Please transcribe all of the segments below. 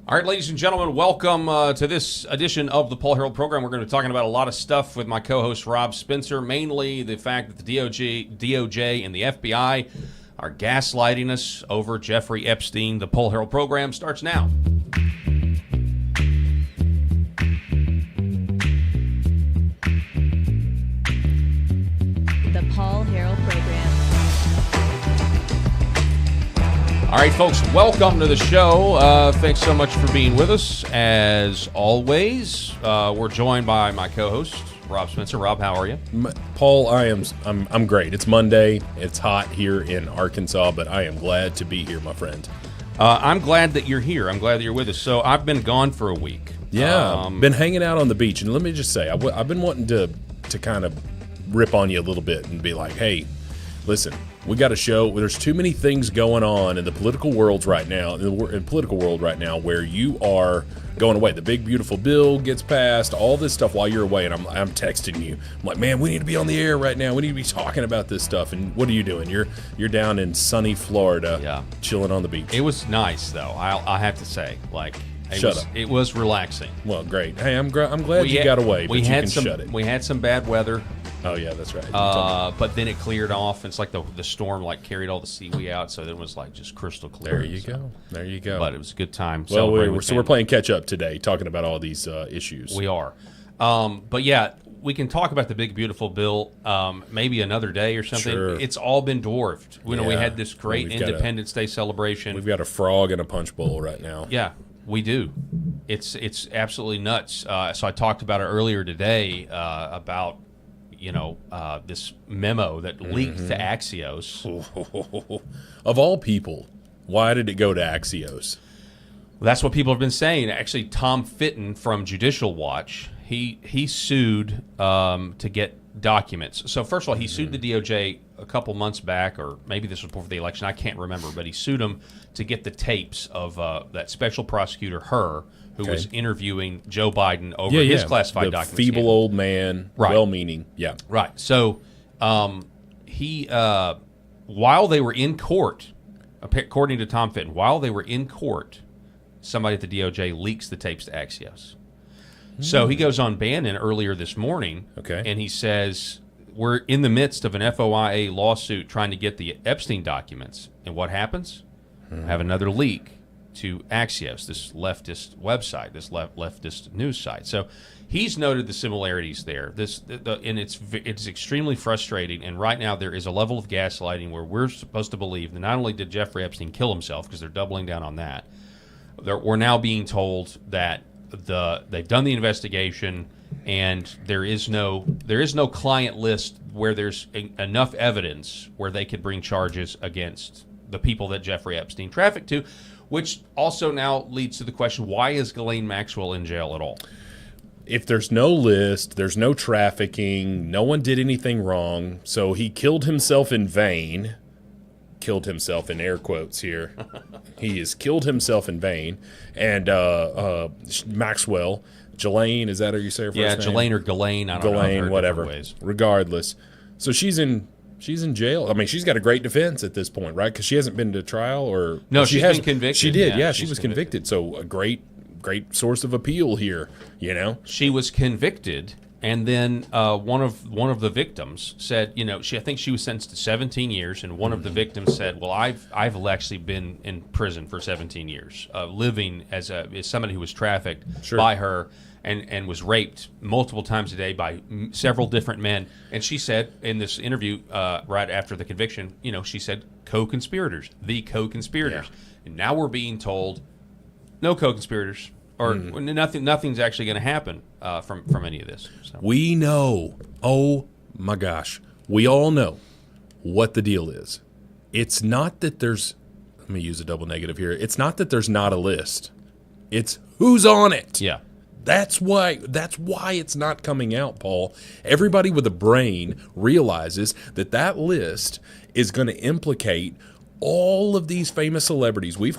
All right, ladies and gentlemen, welcome to this edition of the Paul Harrell program. We're going to be talking about a lot of stuff with my co-host Rob Spencer, mainly the fact that the DOJ and the FBI are gaslighting us over Jeffrey Epstein. The Paul Harrell program starts now. The Paul Harrell program. All right, folks, welcome to the show. Thanks so much for being with us. As always, we're joined by my co-host, Rob Spencer. Rob, how are you? Paul, I'm great. It's Monday. It's hot here in Arkansas, but I am glad to be here, my friend. I'm glad that you're here. I'm glad that you're with us. So I've been gone for a week. Yeah, been hanging out on the beach, and let me just say, I've been wanting to kind of rip on you a little bit and be like, hey, listen, we got a show. There's too many things going on in the political world right now, where you are going away. The big beautiful bill gets passed, all this stuff while you're away, and I'm texting you. I'm like, man, we need to be on the air right now. We need to be talking about this stuff. And what are you doing? You're down in sunny Florida, chilling on the beach. It was nice though. I have to say, it was relaxing. Well, great. Hey, I'm glad you got away. But you can shut it. We had some bad weather. Oh yeah, that's right. But then it cleared off. It's like the storm carried all the seaweed out, so it was just crystal clear. There you go. But it was a good time. Well, we're playing catch up today, talking about all these issues. We are. But yeah, we can talk about the big beautiful bill maybe another day or something. Sure. It's all been dwarfed. We had this great Independence Day celebration. We've got a frog in a punch bowl right now. Yeah. We do. It's absolutely nuts. So I talked about it earlier today about this memo that leaked to Axios. Of all people, why did it go to Axios? That's what people have been saying. Actually, Tom Fitton from Judicial Watch, he sued to get documents. So first of all, he sued the DOJ a couple months back, or maybe this was before the election. I can't remember, but he sued them to get the tapes of that special prosecutor, who was interviewing Joe Biden over his classified documents. Feeble old man, well-meaning. Yeah. Right. So he, while they were in court, according to Tom Fitton, while they were in court, somebody at the DOJ leaks the tapes to Axios. So he goes on Bannon earlier this morning, and he says, we're in the midst of an FOIA lawsuit trying to get the Epstein documents. And what happens? Have another leak to Axios, this leftist website, this leftist news site. So he's noted the similarities there. And it's extremely frustrating. And right now there is a level of gaslighting where we're supposed to believe that not only did Jeffrey Epstein kill himself, because they're doubling down on that, we're now being told that they've done the investigation and there is no client list where there's enough evidence where they could bring charges against the people that Jeffrey Epstein trafficked to, which also now leads to the question, why is Ghislaine Maxwell in jail at all? If there's no list, there's no trafficking, no one did anything wrong, so he killed himself in vain. Killed himself in air quotes here. He has killed himself in vain. And Maxwell, Ghislaine, is that how you say her first name? Yeah, Ghislaine or Ghislaine, I don't know. Ghislaine, whatever. Regardless. So she's in jail. I mean, she's got a great defense at this point, right? Because she hasn't been to trial, or no, she's been convicted. She did, yeah. She was convicted. So a great source of appeal here. She was convicted, and then one of the victims said, I think she was sentenced to 17 years, and one of the victims said, well, I've actually been in prison for 17 years, living as somebody who was trafficked by her. And was raped multiple times a day by several different men. And she said in this interview right after the conviction, she said co-conspirators. Yeah. And now we're being told no co-conspirators, or nothing's actually going to happen from any of this. So. We know, oh my gosh, we all know what the deal is. It's not that there's, let me use a double negative here. It's not that there's not a list. It's who's on it. Yeah. That's why it's not coming out, Paul. Everybody with a brain realizes that list is going to implicate all of these famous celebrities. We've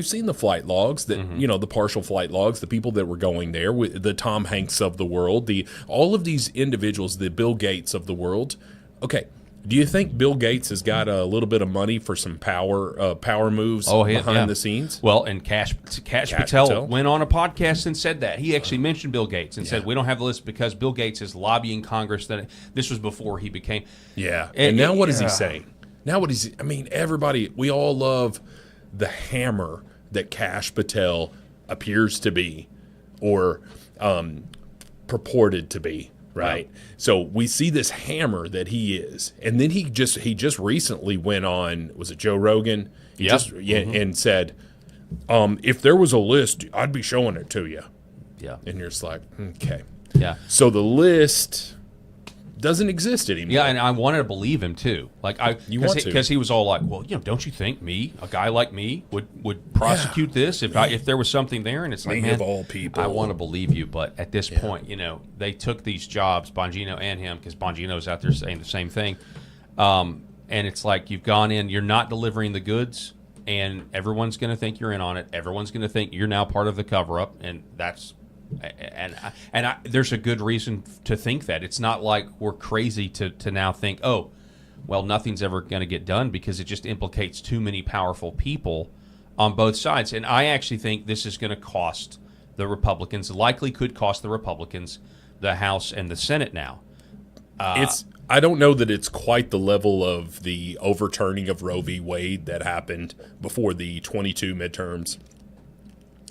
seen the flight logs, that the partial flight logs, the people that were going there, the Tom Hanks of the world, all of these individuals, the Bill Gates of the world. Okay, Do you think Bill Gates has got a little bit of money for some power moves behind the scenes? Well, and Cash Patel went on a podcast and said that. He actually mentioned Bill Gates and said, we don't have the list because Bill Gates is lobbying Congress. That this was before he became. Yeah. And now what is he saying? Now what is he? I mean, everybody, we all love the hammer that Cash Patel appears to be or purported to be. Right. So we see this hammer that he is. And then he just recently went on, was it Joe Rogan? And said, if there was a list, I'd be showing it to you. Yeah. And you're just like, okay. Yeah. So the list doesn't exist anymore. Yeah, and I wanted to believe him too. Because he was all like, well, don't you think a guy like me would prosecute this if there was something there? And it's like, man, of all people, I want to believe you, but at this point, they took these jobs, Bongino and him, because Bongino's out there saying the same thing. And it's like you've gone in, you're not delivering the goods, and everyone's going to think you're in on it. Everyone's going to think you're now part of the cover-up, and that's. And there's a good reason to think that. It's not like we're crazy to now think, oh, well, nothing's ever going to get done, because it just implicates too many powerful people on both sides. And I actually think this is going to cost the Republicans, likely could cost the Republicans the House and the Senate now. I don't know that it's quite the level of the overturning of Roe v. Wade that happened before the 22 midterms,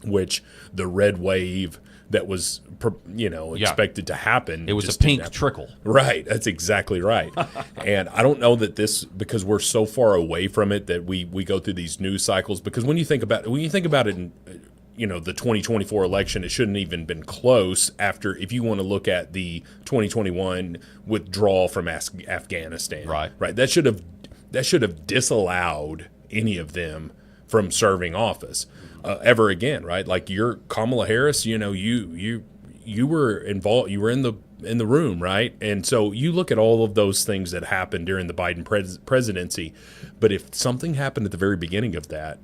which the red wave that was, expected to happen. It was a pink trickle. Right. That's exactly right. And I don't know that this, because we're so far away from it, that we go through these news cycles. Because when you think about it in, the 2024 election, it shouldn't even been close after, if you want to look at the 2021 withdrawal from Afghanistan. Right. Right. That should have disallowed any of them from serving office ever again, right? Like you're Kamala Harris, you were involved, you were in the room, right? And so you look at all of those things that happened during the Biden presidency, but if something happened at the very beginning of that,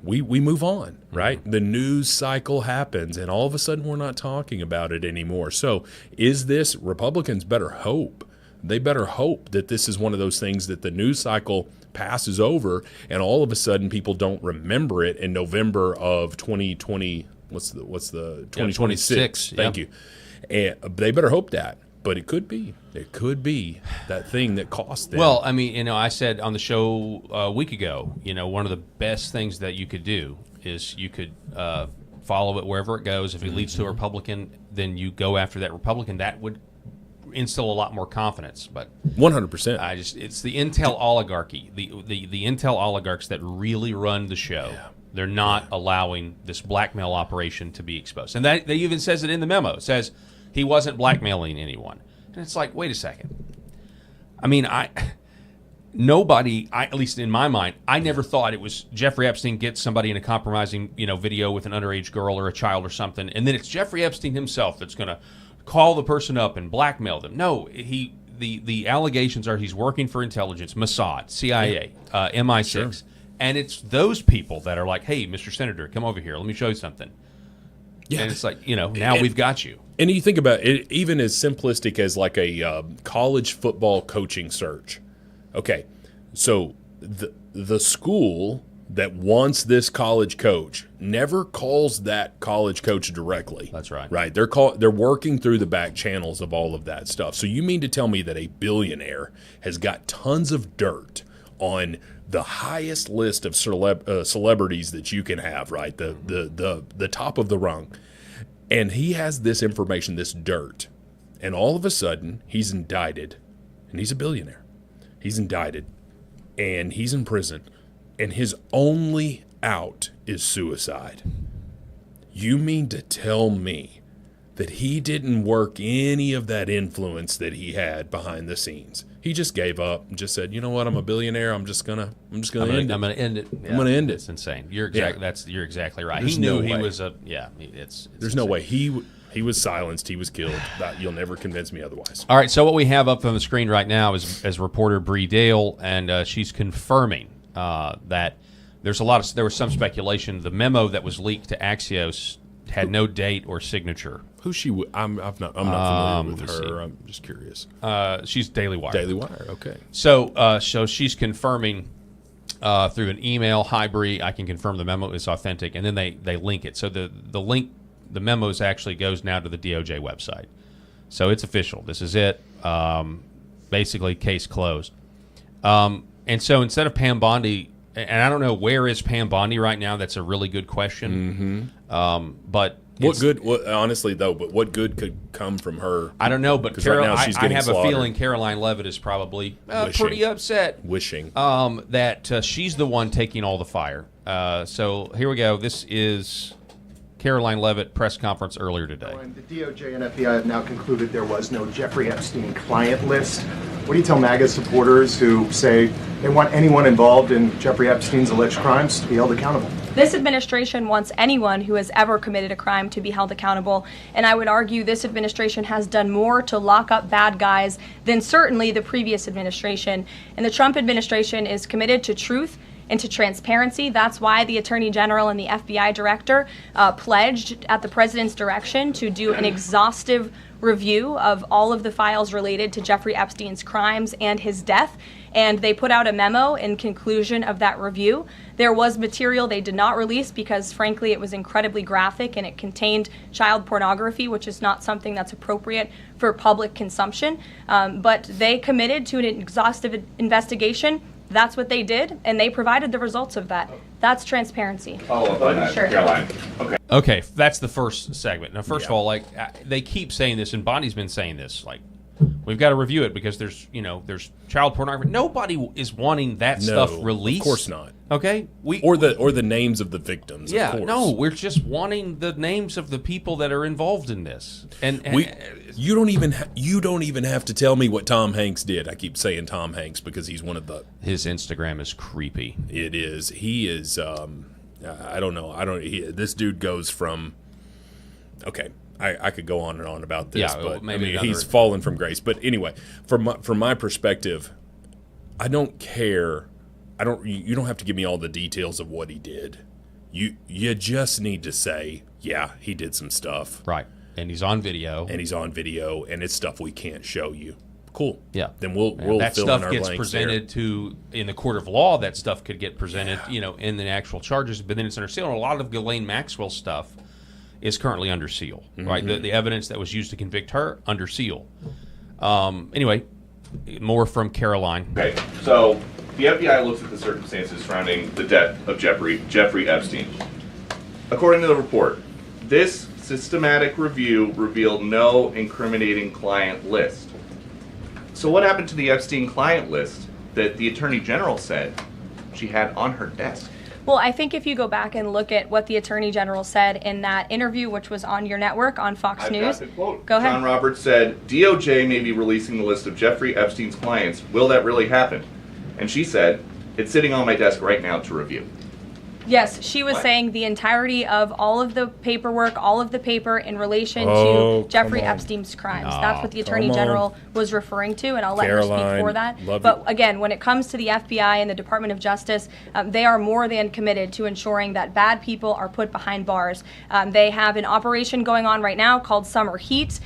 we move on, right? Mm-hmm. The news cycle happens, and all of a sudden we're not talking about it anymore. So is this, Republicans better hope. They better hope that this is one of those things that the news cycle passes over, and all of a sudden people don't remember it in November of 2020. What's the 2026? Thank you. And they better hope that. But it could be that thing that cost them. Well, I mean, I said on the show a week ago, one of the best things that you could do is you could follow it wherever it goes. If it leads to a Republican, then you go after that Republican. That would instill a lot more confidence. But 100%. It's the Intel oligarchy, the Intel oligarchs that really run the show. Yeah. They're not allowing this blackmail operation to be exposed. And that, they even says it in the memo. It says he wasn't blackmailing anyone. And it's like, wait a second. I mean, nobody, at least in my mind, I never thought it was Jeffrey Epstein gets somebody in a compromising, video with an underage girl or a child or something, and then it's Jeffrey Epstein himself that's going to call the person up and blackmail them. No, the allegations are he's working for intelligence, Mossad, CIA, MI6, sure. And it's those people that are like, hey, Mr. Senator, come over here. Let me show you something. Yeah. And it's like, now we've got you. And you think about it, even as simplistic as like a college football coaching search. Okay, so the school that wants this college coach never calls that college coach directly. That's right. Right. They're working through the back channels of all of that stuff. So you mean to tell me that a billionaire has got tons of dirt on the highest list of celebrities that you can have, right? The top of the rung. And he has this information, this dirt. And all of a sudden, he's indicted. And he's a billionaire. He's indicted. And he's in prison. And his only out is suicide. You mean to tell me that he didn't work any of that influence that he had behind the scenes? He just gave up and just said, "You know what? I'm a billionaire. I'm just gonna end it. I'm gonna end it. Yeah, I'm gonna end it." It's insane. You're exactly right. He knew he was a It's there's no way he was silenced. He was killed. You'll never convince me otherwise. All right. So what we have up on the screen right now is reporter Bree Dale, and she's confirming that there was some speculation. The memo that was leaked to Axios had no date or signature. Who's she? I'm not familiar with her. I'm just curious. She's Daily Wire. Daily Wire. Okay. So she's confirming through an email. Hi, Bree, I can confirm the memo is authentic, and then they link it. So the link, the memos actually goes now to the DOJ website. So it's official. This is it. Basically, case closed. And so instead of Pam Bondi, and I don't know where is Pam Bondi right now. That's a really good question. But what good? Honestly, though, but what good could come from her? I don't know. But right now she's I have slaughtered. a feeling Caroline Leavitt is probably pretty upset. Wishing that she's the one taking all the fire. So here we go. This is Caroline Leavitt press conference earlier today. The DOJ and FBI have now concluded there was no Jeffrey Epstein client list. What do you tell MAGA supporters who say they want anyone involved in Jeffrey Epstein's alleged crimes to be held accountable? This administration wants anyone who has ever committed a crime to be held accountable, and I would argue this administration has done more to lock up bad guys than certainly the previous administration. And the Trump administration is committed to truth and to transparency. That's why the Attorney General and the FBI Director pledged at the President's direction to do an exhaustive review of all of the files related to Jeffrey Epstein's crimes and his death. And they put out a memo in conclusion of that review. There was material they did not release because, frankly, it was incredibly graphic and it contained child pornography, which is not something that's appropriate for public consumption. But they committed to an exhaustive investigation. That's what they did, and they provided the results of that. That's transparency. Follow up on that, Sure. Caroline. Okay. Okay, that's the first segment. Now, first of all, like they keep saying this, and Bonnie's been saying this, like we've got to review it because there's child pornography. Nobody is wanting that stuff released. Of course not. Okay, or the names of the victims. Yeah, of course. no, we're just wanting the names of the people that are involved in this. And you don't even have to tell me what Tom Hanks did. I keep saying Tom Hanks because he's one of the. His Instagram is creepy. It is. He is. I don't know. This dude goes from. Okay, I could go on and on about this, Yeah, but maybe he's fallen from grace. But anyway, from my perspective, I don't care. You don't have to give me all the details of what he did. You just need to say, yeah, he did some stuff. Right. And he's on video. And it's stuff we can't show you. Cool. Yeah. Then we'll that fill stuff in our gets blanks presented to in the court of law. That stuff could get presented, in the actual charges, but then it's under seal. And a lot of Ghislaine Maxwell stuff is currently under seal. Right. The evidence that was used to convict her under seal. Anyway, more from Caroline. Okay. So the FBI looks at the circumstances surrounding the death of Jeffrey Epstein. According to the report, this systematic review revealed no incriminating client list. So what happened to the Epstein client list that the Attorney General said she had on her desk? Well, I think if you go back and look at what the Attorney General said in that interview, which was on your network on Fox News. Got the quote. Go ahead. John Roberts said, DOJ may be releasing the list of Jeffrey Epstein's clients. Will that really happen? And she said, it's sitting on my desk right now to review. Yes, she was saying the entirety of all of the paperwork, all of the paper in relation to Jeffrey Epstein's crimes. That's what the Attorney General was referring to, and I'll let her speak for that. But again, when it comes to the FBI and the Department of Justice, they are more than committed to ensuring that bad people are put behind bars. They have an operation going on right now called Summer Heat,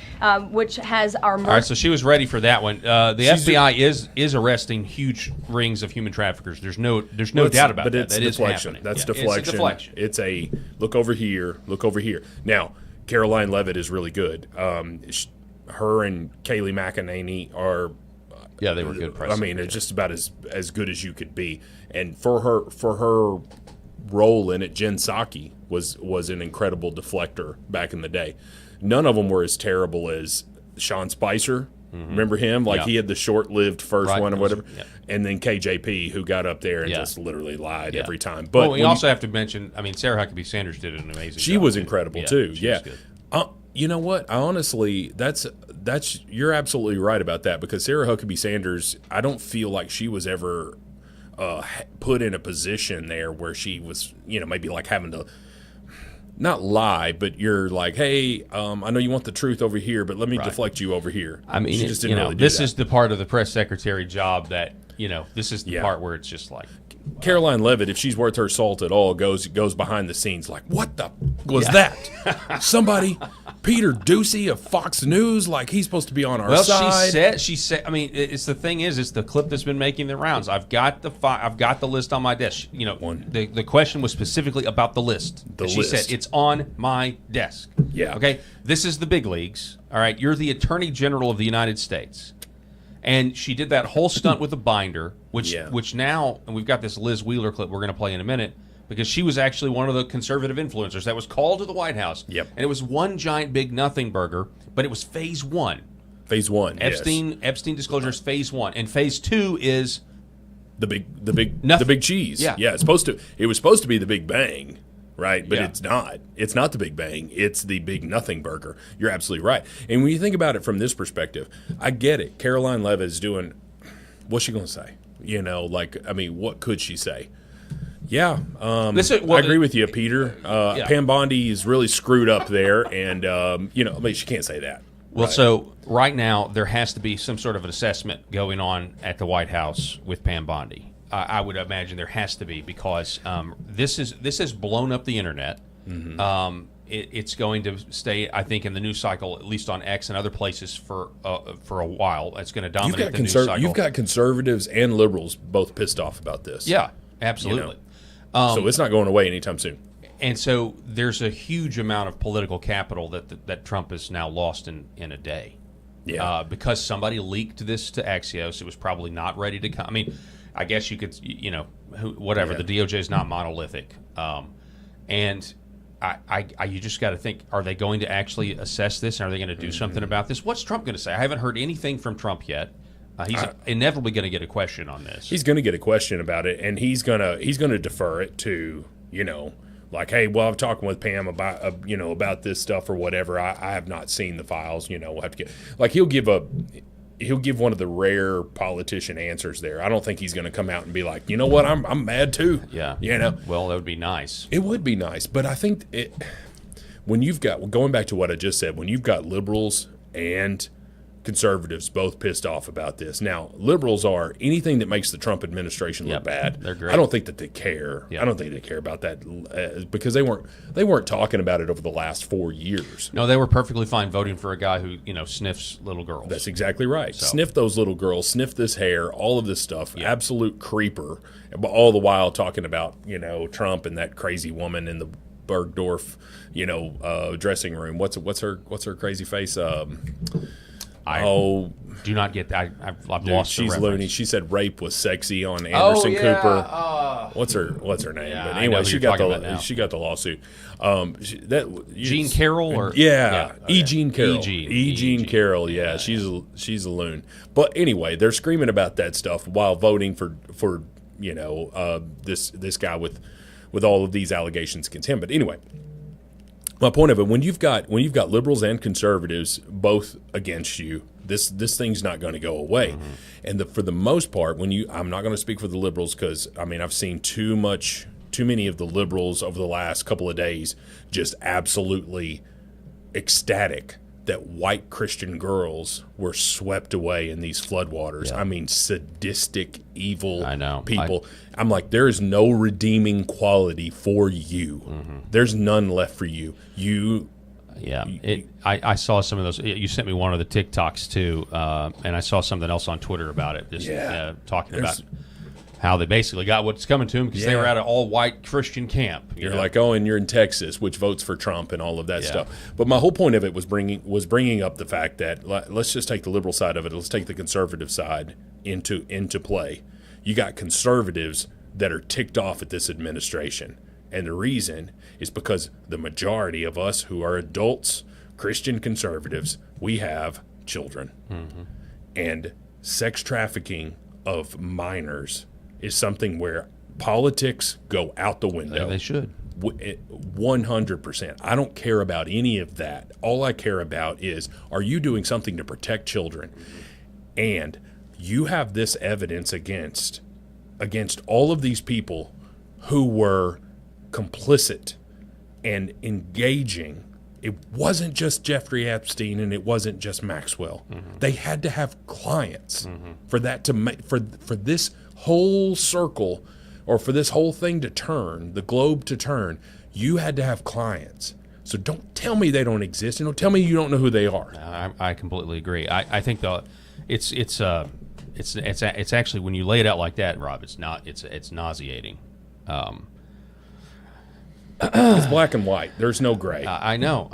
which has our... All right, so she was ready for that one. The FBI is arresting huge rings of human traffickers. There's no doubt about that. That is happening. That's deflection. It's a deflection. It's a look over here, look over here. Now, Caroline Leavitt is really good. Her and Kayleigh McEnany are. Yeah, they were good. It's just about as good as you could be. And for her role in it, Jen Psaki was an incredible deflector back in the day. None of them were as terrible as Sean Spicer. Remember him? He had the short-lived first one or whatever. Yeah. And then KJP, who got up there and just literally lied every time. But we also have to mention, Sarah Huckabee Sanders did an amazing job. She was incredible, too. She was good. You know what? I honestly, that's you're absolutely right about that, because Sarah Huckabee Sanders, I don't feel like she was ever put in a position there where she was, maybe like having to not lie, but you're like, hey, I know you want the truth over here, but let me deflect you over here. She just didn't really do this that. is the part of the press secretary job that, this is the part where it's just like, Caroline Leavitt, if she's worth her salt at all, goes behind the scenes like, what the was that? Somebody, Peter Ducey of Fox News, like he's supposed to be on our side. She said. I mean, it's the thing is, it's the clip that's been making the rounds. I've got the list on my desk. You know, the question was specifically about the list. She said it's on my desk. Yeah. Okay. This is the big leagues. All right. You're the Attorney General of the United States. And she did that whole stunt with a binder, which now, and we've got this Liz Wheeler clip we're going to play in a minute, because she was actually one of the conservative influencers that was called to the White House. Yep. And it was one giant big nothing burger, but it was phase one. Phase one. Epstein disclosures phase one, and phase two is the big cheese. Yeah. Yeah. It was supposed to be the Big Bang. Right, but it's not. It's not the Big Bang. It's the big nothing burger. You're absolutely right. And when you think about it from this perspective, I get it. Caroline Leavitt is doing. What's she going to say? You know, like, I mean, what could she say? Yeah, I agree with you, Peter. Pam Bondi is really screwed up there, and you know, I mean, she can't say that. Well, so right now there has to be some sort of an assessment going on at the White House with Pam Bondi. I would imagine there has to be, because this has blown up the internet. Mm-hmm. It's going to stay, I think, in the news cycle, at least on X and other places for a while. It's going to dominate the news cycle. You've got conservatives and liberals both pissed off about this. Yeah, absolutely. You know? So it's not going away anytime soon. And so there's a huge amount of political capital that Trump has now lost in a day. Yeah. Because somebody leaked this to Axios. It was probably not ready to come. I mean, I guess you could, you know, whatever. Yeah. The DOJ is not monolithic, and you just got to think: are they going to actually assess this? And are they going to do something about this? What's Trump going to say? I haven't heard anything from Trump yet. He's inevitably going to get a question on this. He's going to get a question about it, and he's gonna defer it to, you know, like, hey, well, I'm talking with Pam about you know, about this stuff or whatever. I have not seen the files. You know, we'll have to get, like, he'll give one of the rare politician answers there. I don't think he's going to come out and be like, you know what, I'm mad too. Yeah. You know? Well, that would be nice. It would be nice. But I think when you've got, going back to what I just said, when you've got liberals and conservatives both pissed off about this. Now, liberals are anything that makes the Trump administration look bad. They're great. I don't think that they care. Yep. I don't think they care about that because they weren't talking about it over the last 4 years. No, they were perfectly fine voting for a guy who, you know, sniffs little girls. That's exactly right. So. Sniff those little girls, sniff this hair, all of this stuff. Yep. Absolute creeper. But all the while talking about, you know, Trump and that crazy woman in the Bergdorf, you know, dressing room. What's her crazy face? Do not get that. I've lost. She's the loony. She said rape was sexy on Anderson Cooper. What's her name? Yeah, but anyway, she got the lawsuit. Jean Carroll or E. Jean Carroll. E. Jean Carroll. Yeah, she's a loon. But anyway, they're screaming about that stuff while voting for you know this guy with all of these allegations against him. But anyway. My point of it, when you've got liberals and conservatives both against you, this thing's not going to go away. Mm-hmm. And for the most part, I'm not going to speak for the liberals because I mean I've seen too many of the liberals over the last couple of days just absolutely ecstatic that white Christian girls were swept away in these floodwaters. Yeah. I mean, sadistic, evil people. I'm like, there is no redeeming quality for you. Mm-hmm. There's none left for you. I saw some of those. You sent me one of the TikToks too, and I saw something else on Twitter about it. Talking about how they basically got what's coming to them because they were at an all-white Christian camp. You're like, oh, and you're in Texas, which votes for Trump and all of that stuff. But my whole point of it was bringing up the fact that let's just take the liberal side of it. Let's take the conservative side into play. You got conservatives that are ticked off at this administration. And the reason is because the majority of us who are adults, Christian conservatives, we have children. Mm-hmm. And sex trafficking of minors is something where politics go out the window. They should. 100%. I don't care about any of that. All I care about is, are you doing something to protect children? And you have this evidence against all of these people who were complicit and engaging. It wasn't just Jeffrey Epstein and it wasn't just Maxwell. Mm-hmm. They had to have clients for that to make for this whole circle or for this whole thing to turn, the globe to turn, you had to have clients. So don't tell me they don't exist, and don't tell me you don't know who they are. I completely agree. I think it's actually, when you lay it out like that, Rob, it's nauseating. It's black and white. There's no gray. I know.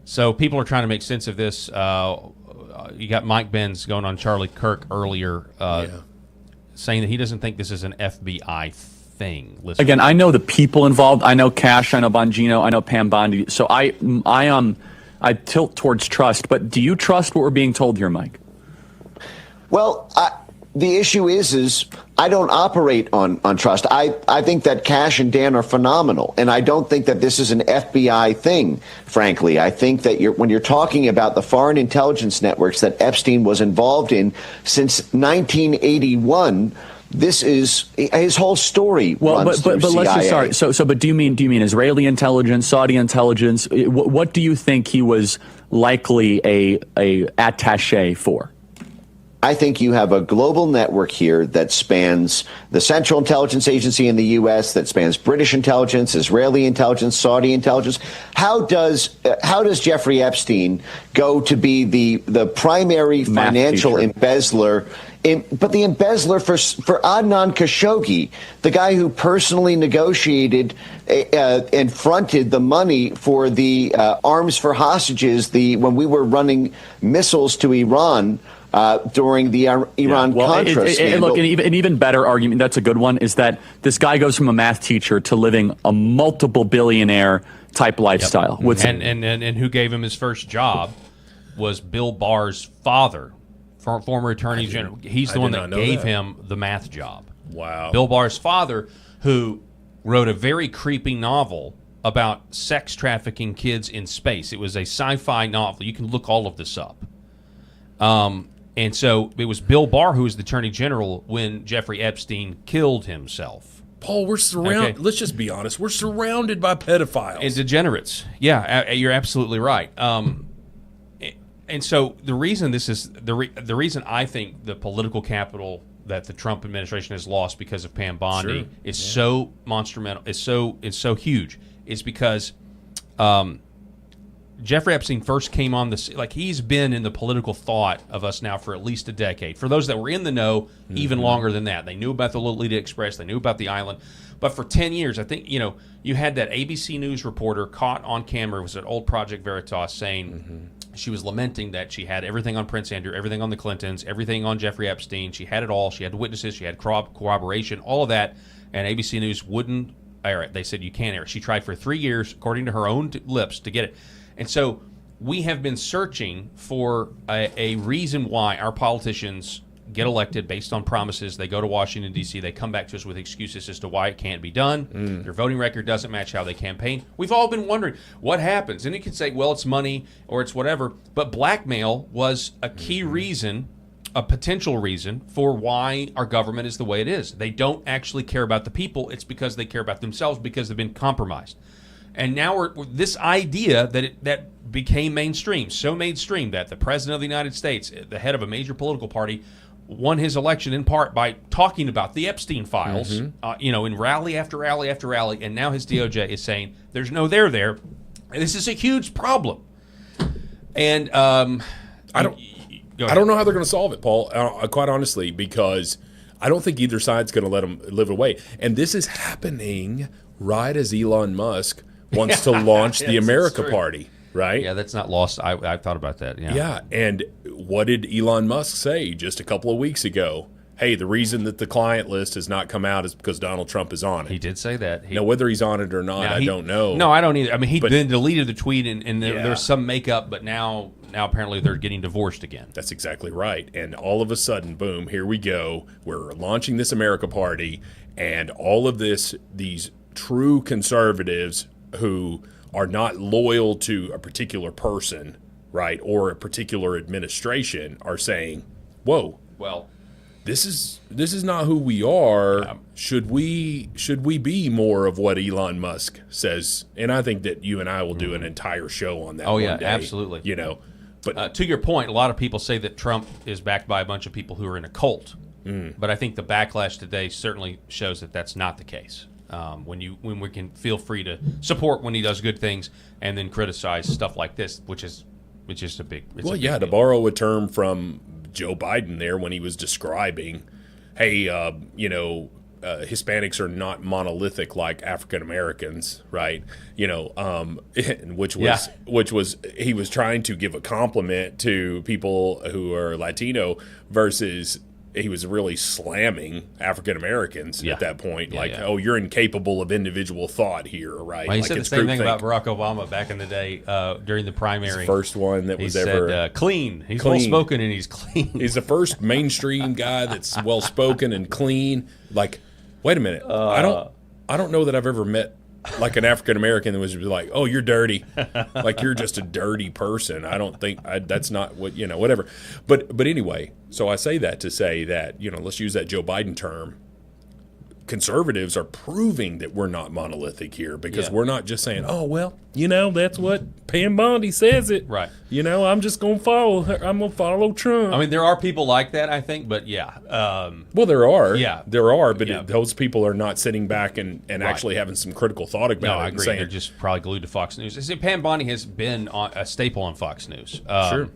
So people are trying to make sense of this. You got Mike Benz going on Charlie Kirk earlier, saying that he doesn't think this is an FBI thing. Listen, again, I know the people involved. I know Cash. I know Bongino. I know Pam Bondi. So I tilt towards trust. But do you trust what we're being told here, Mike? Well, the issue is I don't operate on trust. I think that Cash and Dan are phenomenal, and I don't think that this is an FBI thing, frankly. I think that when you're talking about the foreign intelligence networks that Epstein was involved in since 1981, this is his whole story. Well, runs but through let's CIA. just sorry. So but do you mean Israeli intelligence, Saudi intelligence? What do you think he was likely a attaché for? I think you have a global network here that spans the Central Intelligence Agency in the U.S., that spans British intelligence, Israeli intelligence, Saudi intelligence. How does Jeffrey Epstein go to be the primary financial embezzler? But the embezzler for Adnan Khashoggi, the guy who personally negotiated and fronted the money for the arms for hostages, when we were running missiles to Iran. During the Iran-Contra scandal. Look, an even better argument, that's a good one, is that this guy goes from a math teacher to living a multiple billionaire type lifestyle. Yep. And who gave him his first job was Bill Barr's father, former Attorney General. He's the one that gave him the math job. Wow. Bill Barr's father, who wrote a very creepy novel about sex trafficking kids in space. It was a sci-fi novel. You can look all of this up. And so it was Bill Barr who was the Attorney General when Jeffrey Epstein killed himself. Paul, we're surrounded. Okay. Let's just be honest. We're surrounded by pedophiles and degenerates. Yeah, you're absolutely right. And so the reason this is the reason I think the political capital that the Trump administration has lost because of Pam Bondi is so monumental. It's so huge. Is because Jeffrey Epstein first came on he's been in the political thought of us now for at least a decade. For those that were in the know, even longer than that. They knew about the Lolita Express. They knew about the island. But for 10 years, I think, you had that ABC News reporter caught on camera. It was an old Project Veritas saying she was lamenting that she had everything on Prince Andrew, everything on the Clintons, everything on Jeffrey Epstein. She had it all. She had witnesses. She had corroboration, all of that. And ABC News wouldn't air it. They said, you can't air it. She tried for 3 years, according to her own lips, to get it. And so we have been searching for a reason why our politicians get elected based on promises. They go to Washington, D.C. They come back to us with excuses as to why it can't be done. Their voting record doesn't match how they campaign. We've all been wondering what happens. And you can say, well, it's money or it's whatever. But blackmail was a key reason, a potential reason for why our government is the way it is. They don't actually care about the people. It's because they care about themselves because they've been compromised. And now we're this idea that became mainstream, so mainstream that the president of the United States, the head of a major political party, won his election in part by talking about the Epstein files, in rally after rally after rally, and now his DOJ is saying there's no there there. And this is a huge problem. And I don't know how they're going to solve it, Paul. Quite honestly, because I don't think either side's going to let them live away. And this is happening right as Elon Musk wants to launch the America Party, right? Yeah, that's not lost. I thought about that. Yeah, and what did Elon Musk say just a couple of weeks ago? Hey, the reason that the client list has not come out is because Donald Trump is on it. He did say that. Now, whether he's on it or not, I don't know. No, I don't either. I mean, he then deleted the tweet, and there's some makeup, but now apparently they're getting divorced again. That's exactly right. And all of a sudden, boom, here we go. We're launching this America Party, and all of these true conservatives who are not loyal to a particular person, right, or a particular administration are saying, whoa, well, this is not who we are. Yeah. Should we be more of what Elon Musk says? And I think that you and I will do an entire show on that. Oh, yeah, one day, absolutely. But to your point, a lot of people say that Trump is backed by a bunch of people who are in a cult. But I think the backlash today certainly shows that that's not the case. When we can feel free to support when he does good things and then criticize stuff like this, which is a big. To borrow a term from Joe Biden there when he was describing, hey, Hispanics are not monolithic like African Americans, right? Which was he was trying to give a compliment to people who are Latino versus he was really slamming African Americans at that point. Oh, you're incapable of individual thought here, right? Well, he said the same thing about Barack Obama back in the day during the primary. He's the first one that was ever said, clean. He's well spoken and he's clean. He's the first mainstream guy that's well spoken and clean. Like, wait a minute, I don't know that I've ever met like an African American that was like, oh, you're dirty, like you're just a dirty person. I don't think that's not what whatever. But anyway, so I say that to say that let's use that Joe Biden term. Conservatives are proving that we're not monolithic here because we're not just saying, oh well, that's what Pam Bondi says it. Right. I'm just gonna follow her. I'm gonna follow Trump. I mean, there are people like that, I think, but well, there are. Yeah, there are, but those people are not sitting back and actually having some critical thought about it. No, I agree. They're just probably glued to Fox News. Pam Bondi has been a staple on Fox News. Sure.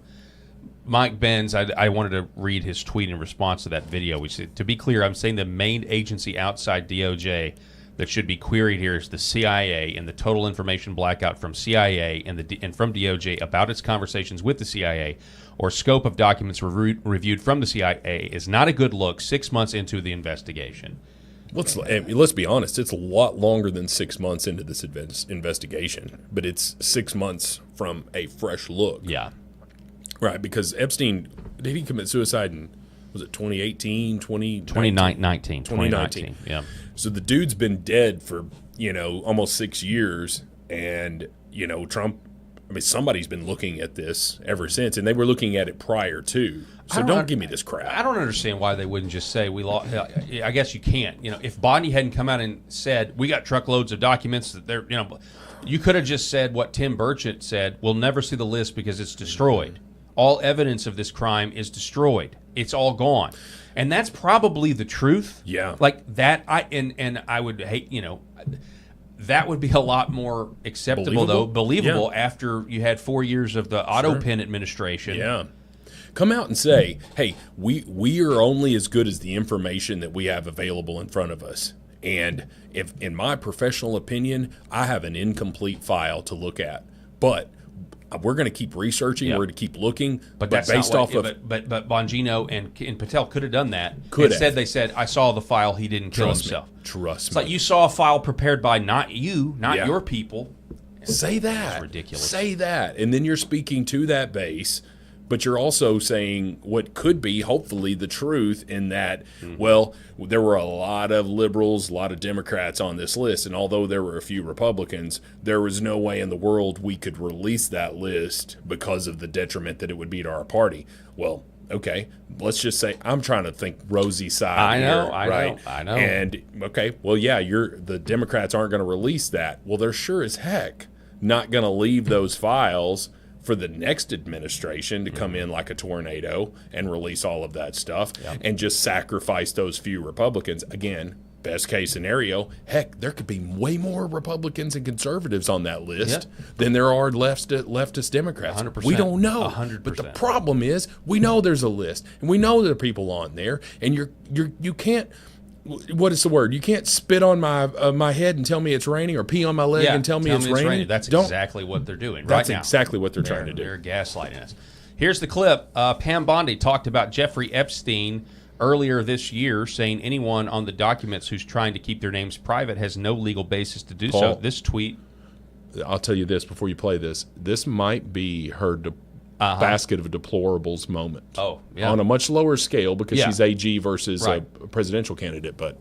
Mike Benz, I wanted to read his tweet in response to that video, which said, to be clear, I'm saying the main agency outside DOJ that should be queried here is the CIA, and the total information blackout from CIA and from DOJ about its conversations with the CIA or scope of documents reviewed from the CIA is not a good look 6 months into the investigation. Let's be honest, it's a lot longer than 6 months into this investigation, but it's 6 months from a fresh look. Yeah. Right, because Epstein, did he commit suicide in, was it 2018, 2019, yeah. So the dude's been dead for, almost 6 years, and, Trump, somebody's been looking at this ever since, and they were looking at it prior to. So don't give me this crap. I don't understand why they wouldn't just say, we lost. I guess you can't. If Bondi hadn't come out and said, we got truckloads of documents that they're, you could have just said what Tim Burchett said, we'll never see the list because it's destroyed. All evidence of this crime is destroyed. It's all gone. And that's probably the truth. Yeah. Like that, I would hate, that would be a lot more acceptable, believable after you had 4 years of the auto pen administration. Yeah. Come out and say, hey, we are only as good as the information that we have available in front of us. And if, in my professional opinion, I have an incomplete file to look at. But we're going to keep researching. We're going to keep looking. But that's based off of. But Bongino and Patel could have done that. They said, I saw the file. He didn't kill himself. Trust me. It's like you saw a file prepared by not your people. Say that. That's ridiculous. Say that, and then you're speaking to that base. But you're also saying what could be, hopefully, the truth in that, well, there were a lot of liberals, a lot of Democrats on this list, and although there were a few Republicans, there was no way in the world we could release that list because of the detriment that it would be to our party. Well, okay, let's just say I'm trying to think rosy side I know. And, okay, well, yeah, the Democrats aren't going to release that. Well, they're sure as heck not going to leave those files for the next administration to come in like a tornado and release all of that stuff and just sacrifice those few Republicans. Again, best case scenario, heck, there could be way more Republicans and conservatives on that list than there are leftist Democrats. 100%. We don't know. 100%. But the problem is we know there's a list, and we know there are people on there, and you can't. What is the word? You can't spit on my head and tell me it's raining, or pee on my leg and tell me it's raining. That's exactly what they're doing right now. That's exactly what they're trying to do. They're gaslighting us. Here's the clip. Pam Bondi talked about Jeffrey Epstein earlier this year, saying anyone on the documents who's trying to keep their names private has no legal basis to do so. This tweet. I'll tell you this before you play this. This might be her basket of deplorables moment. Oh, yeah. On a much lower scale because she's AG versus a presidential candidate, but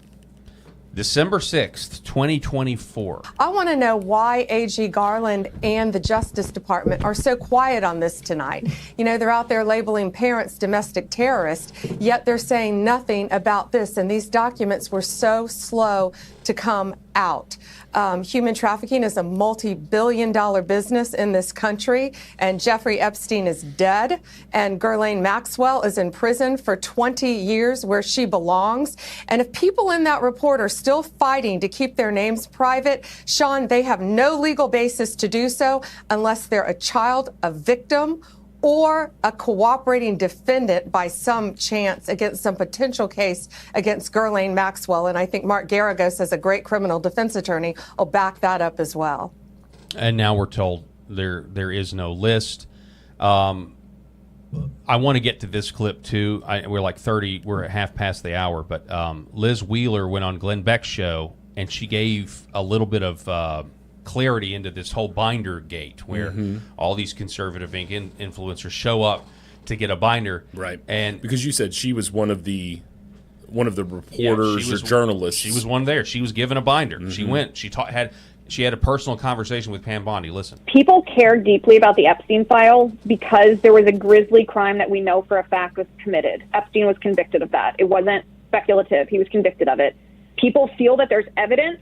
December 6th, 2024. I want to know why AG Garland and the Justice Department are so quiet on this tonight. They're out there labeling parents domestic terrorists, yet they're saying nothing about this. And these documents were so slow to come out. Human trafficking is a multi-billion-dollar business in this country, and Jeffrey Epstein is dead, and Ghislaine Maxwell is in prison for 20 years where she belongs. And if people in that report are still fighting to keep their names private, Sean, they have no legal basis to do so unless they're a child, a victim, or a cooperating defendant by some chance against some potential case against Ghislaine Maxwell. And I think Mark Garagos, as a great criminal defense attorney, will back that up as well. And now we're told there is no list. I want to get to this clip too. We're at half past the hour, but Liz Wheeler went on Glenn Beck's show and she gave a little bit of clarity into this whole binder gate where all these conservative influencers show up to get a binder. Right. And because you said she was one of the reporters or journalists. She was one there. She was given a binder. She went. She had a personal conversation with Pam Bondi. Listen. People care deeply about the Epstein files because there was a grisly crime that we know for a fact was committed. Epstein was convicted of that. It wasn't speculative. He was convicted of it. People feel that there's evidence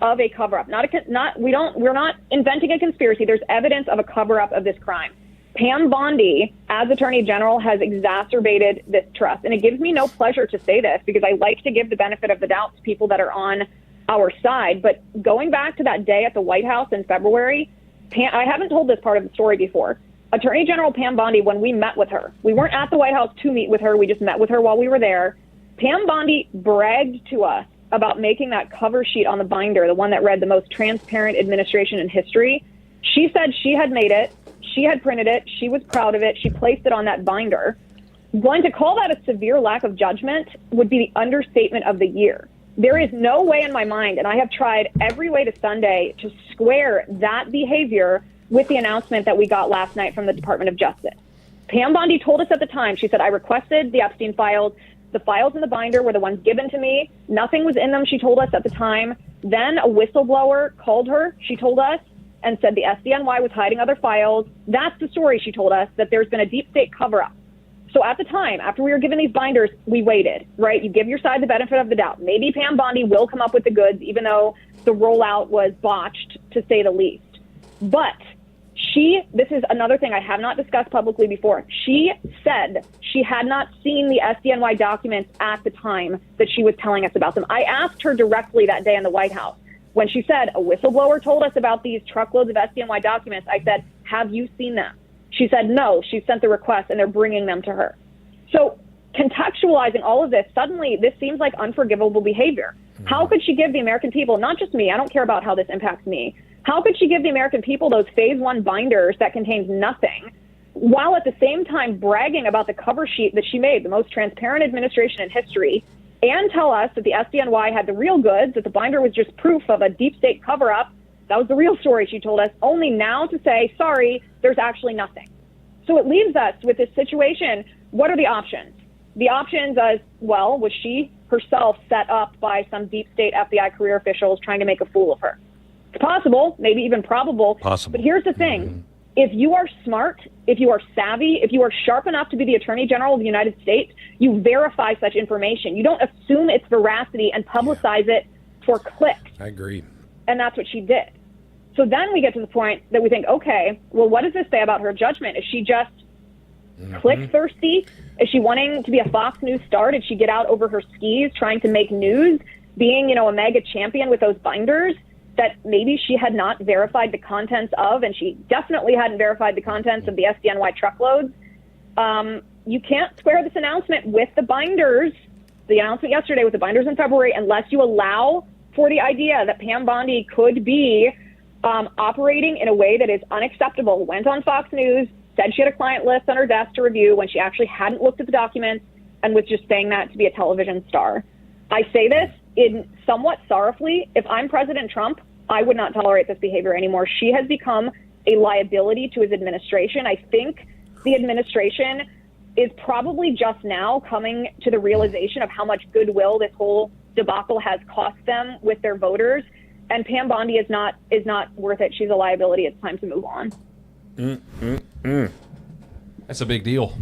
of a cover-up. We're not inventing a conspiracy. There's evidence of a cover-up of this crime. Pam Bondi, as Attorney General, has exacerbated this trust. And it gives me no pleasure to say this because I like to give the benefit of the doubt to people that are on our side. But going back to that day at the White House in February, I haven't told this part of the story before. Attorney General Pam Bondi, when we met with her, we weren't at the White House to meet with her. We just met with her while we were there. Pam Bondi bragged to us about making that cover sheet on the binder, the one that read the most transparent administration in history. She said she had made it, she had printed it, she was proud of it, she placed it on that binder. Going to call that a severe lack of judgment would be the understatement of the year. There is no way in my mind, and I have tried every way to Sunday to square that behavior with the announcement that we got last night from the Department of Justice. Pam Bondi told us at the time, she said, I requested the Epstein files. The files in the binder were the ones given to me. Nothing was in them, she told us at the time. Then a whistleblower called her, she told us, and said the SDNY was hiding other files. That's the story, she told us, that there's been a deep state cover-up. So at the time, after we were given these binders, we waited, right? You give your side the benefit of the doubt. Maybe Pam Bondi will come up with the goods, even though the rollout was botched, to say the least. But this is another thing I have not discussed publicly before. She said she had not seen the SDNY documents at the time that she was telling us about them. I asked her directly that day in the White House. When she said, a whistleblower told us about these truckloads of SDNY documents, I said, have you seen them? She said, no, she sent the request and they're bringing them to her. So contextualizing all of this, suddenly this seems like unforgivable behavior. How could she give the American people, not just me, I don't care about how this impacts me, how could she give the American people those phase one binders that contains nothing, while at the same time bragging about the cover sheet that she made, the most transparent administration in history, and tell us that the SDNY had the real goods, that the binder was just proof of a deep state cover-up? That was the real story, she told us, only now to say, sorry, there's actually nothing. So it leaves us with this situation. What are the options? The options as, well, was she herself set up by some deep state FBI career officials trying to make a fool of her? It's possible, maybe even probable. Possible. But here's the thing. If you are smart, if you are savvy, if you are sharp enough to be the Attorney General of the United States, you verify such information. You don't assume its veracity and publicize it for clicks. I agree. And that's what she did. So then we get to the point that we think, okay, well, what does this say about her judgment? Is she just click thirsty? Is she wanting to be a Fox News star? Did she get out over her skis trying to make news, being, a mega champion with those binders that maybe she had not verified the contents of, and she definitely hadn't verified the contents of the SDNY truckloads? You can't square this announcement with the binders, the announcement yesterday with the binders in February, unless you allow for the idea that Pam Bondi could be operating in a way that is unacceptable. Went on Fox News, said she had a client list on her desk to review when she actually hadn't looked at the documents, and was just saying that to be a television star. I say this in somewhat sorrowfully. If I'm President Trump, I would not tolerate this behavior anymore. She has become a liability to his administration. I think the administration is probably just now coming to the realization of how much goodwill this whole debacle has cost them with their voters. And Pam Bondi is not worth it. She's a liability. It's time to move on. That's a big deal.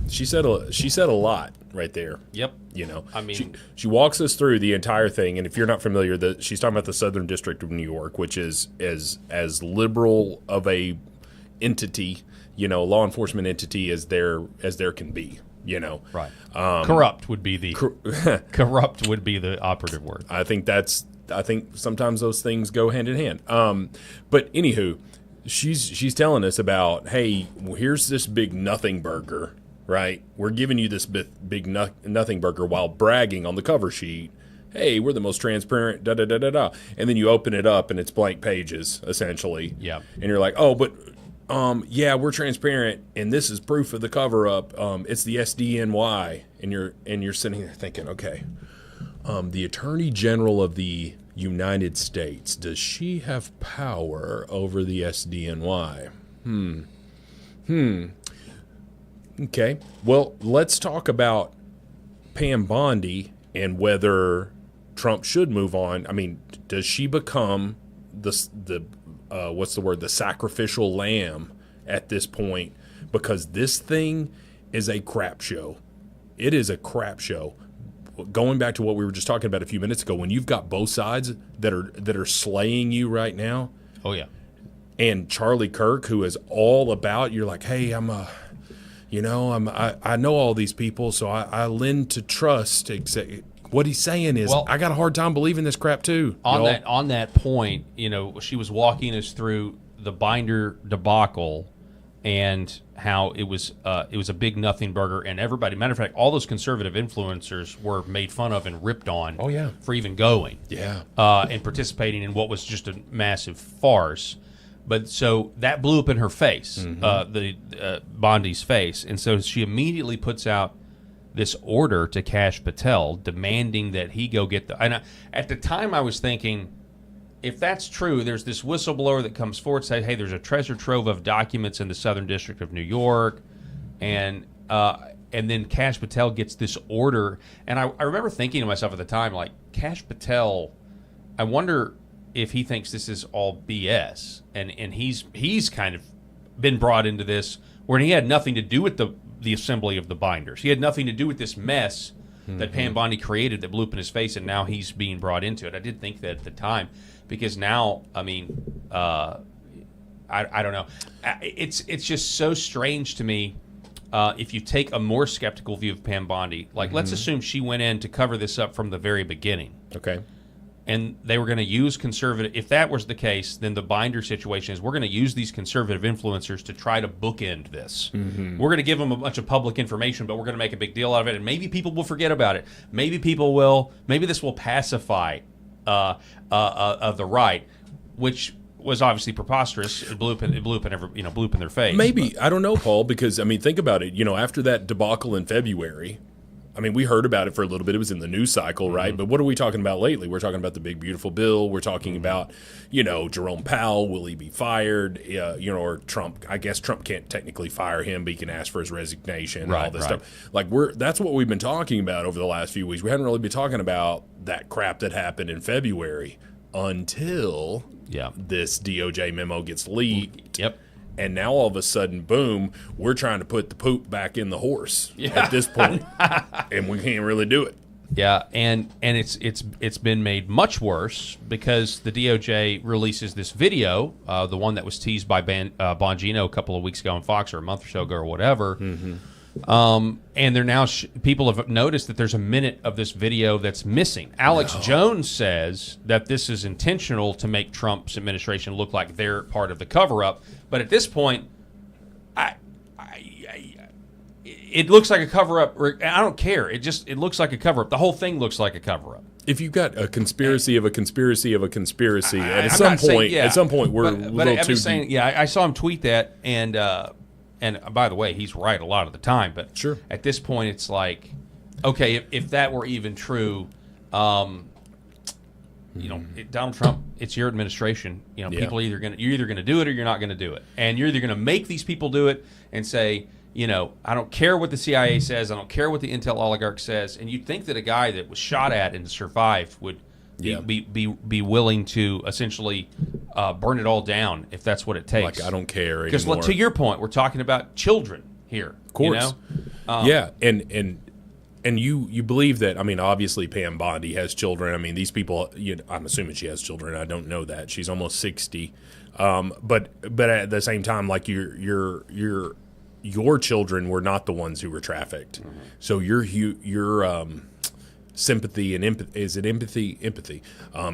She said a lot. right there. Yep. You know, I mean, she walks us through the entire thing, and if you're not familiar, she's talking about the Southern District of New York, which is as liberal of a entity, law enforcement entity as there can be. Right. Corrupt would be the corrupt would be the operative word. I think sometimes those things go hand in hand. But anywho, she's telling us about, hey, here's this big nothing burger, right? We're giving you this big nothing burger while bragging on the cover sheet. Hey, we're the most transparent, da da da da da. And then you open it up and it's blank pages, essentially. Yeah. And you're like, oh, but yeah, we're transparent, and this is proof of the cover up. It's the SDNY, and you're sitting there thinking, okay, the Attorney General of the United States, does she have power over the SDNY? Okay. Well, let's talk about Pam Bondi and whether Trump should move on. I mean, does she become the sacrificial lamb at this point? Because this thing is a crap show. It is a crap show. Going back to what we were just talking about a few minutes ago, when you've got both sides that are slaying you right now. Oh yeah. And Charlie Kirk, who is all about, you're like, hey, I know all these people, so I lend to trust. What he's saying is, I got a hard time believing this crap too. On that point, she was walking us through the binder debacle and how it was a big nothing burger, and everybody. Matter of fact, all those conservative influencers were made fun of and ripped on. Oh yeah. For even going. Yeah. And participating in what was just a massive farce. But so that blew up in her face, the Bondi's face, and so she immediately puts out this order to Kash Patel demanding that he go get the. And at the time, I was thinking, if that's true, there's this whistleblower that comes forward and says, "Hey, there's a treasure trove of documents in the Southern District of New York," and then Kash Patel gets this order, and I remember thinking to myself at the time, like, Kash Patel, I wonder if he thinks this is all BS, and he's kind of been brought into this where he had nothing to do with the assembly of the binders. He had nothing to do with this mess that Pam Bondi created that blew up in his face, and now he's being brought into it. I did think that at the time, because now, I mean, I don't know. It's just so strange to me. If you take a more skeptical view of Pam Bondi, like let's assume she went in to cover this up from the very beginning. Okay. And they were going to use conservative. If that was the case, then the binder situation is we're going to use these conservative influencers to try to bookend this. We're going to give them a bunch of public information, but we're going to make a big deal out of it, and maybe people will forget about it. Maybe this will pacify the right, which was obviously preposterous. It blew up in their face. Maybe, I don't know, Paul, because I mean, think about it. After that debacle in February. I mean, we heard about it for a little bit. It was in the news cycle, right? But what are we talking about lately? We're talking about the big, beautiful bill. We're talking about, Jerome Powell. Will he be fired? Or Trump. I guess Trump can't technically fire him, but he can ask for his resignation and all this stuff. Like, that's what we've been talking about over the last few weeks. We hadn't really been talking about that crap that happened in February until this DOJ memo gets leaked. Yep. And now all of a sudden, boom, we're trying to put the poop back in the horse at this point, and we can't really do it. Yeah, and it's been made much worse because the DOJ releases this video, the one that was teased by Bongino a couple of weeks ago on Fox or a month or so ago or whatever. And they're now people have noticed that there's a minute of this video that's missing. Alex Jones says that this is intentional to make Trump's administration look like they're part of the cover-up. But at this point, it looks like a cover-up. I don't care. It looks like a cover-up. The whole thing looks like a cover-up. If you've got a conspiracy of a conspiracy of a conspiracy, at some point we're a little too deep. Yeah, I saw him tweet that, and by the way, he's right a lot of the time. But sure, at this point, it's like, okay, if that were even true, Donald Trump, it's your administration. People are you're either going to do it or you're not going to do it, and you're either going to make these people do it and say, I don't care what the CIA says, I don't care what the intel oligarch says, and you'd think that a guy that was shot at and survived would be willing to essentially burn it all down if that's what it takes. Like, I don't care anymore. Because to your point, we're talking about children here. Of course. And and you believe that, I mean, obviously Pam Bondi has children. I mean, these people, I'm assuming she has children. I don't know that. She's almost 60. But at the same time, like your children were not the ones who were trafficked. Mm-hmm. So your sympathy and empathy.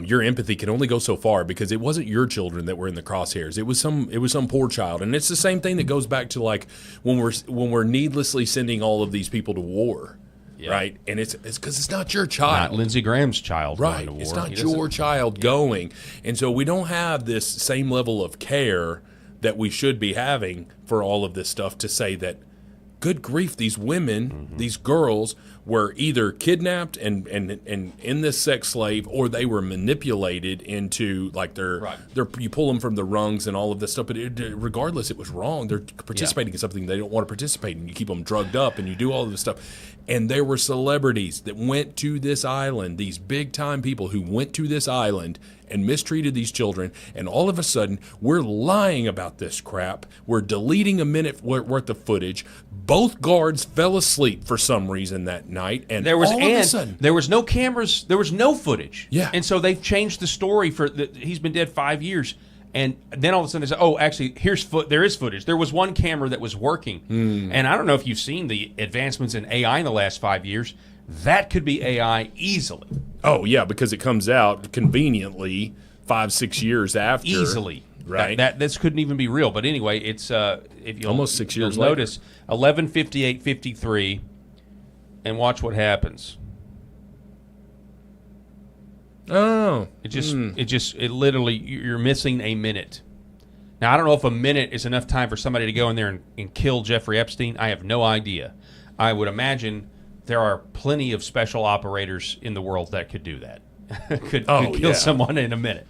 Your empathy can only go so far, because it wasn't your children that were in the crosshairs. It was some poor child, and it's the same thing that goes back to like when we're needlessly sending all of these people to war. Yeah. Right, and it's because it's not your child, not Lindsey Graham's child. Right, going to war. It's not your child going, and so we don't have this same level of care that we should be having for all of this stuff to say that, good grief, these women, these girls were either kidnapped and in this sex slave, or they were manipulated into like their you pull them from the rungs and all of this stuff. But regardless, it was wrong. They're participating in something they don't want to participate in. You keep them drugged up and you do all of this stuff. And there were celebrities that went to this island, these big time people who went to this island and mistreated these children, and all of a sudden we're lying about this crap. We're deleting a minute worth of footage. Both guards fell asleep for some reason that night, and there was all of a sudden there was no cameras, there was no footage. Yeah, and so they've changed the story for he's been dead 5 years, and then all of a sudden they say, oh, actually, there is footage. There was one camera that was working, and I don't know if you've seen the advancements in AI in the last 5 years. That could be AI easily. Oh, yeah, because it comes out conveniently 5-6 years after. Easily. Right. That this couldn't even be real. But anyway, it's if you'll, almost 6 years later. Notice 11:58:53, and watch what happens. Oh. It literally, you're missing a minute. Now, I don't know if a minute is enough time for somebody to go in there and kill Jeffrey Epstein. I have no idea. I would imagine there are plenty of special operators in the world that could do that. could kill someone in a minute.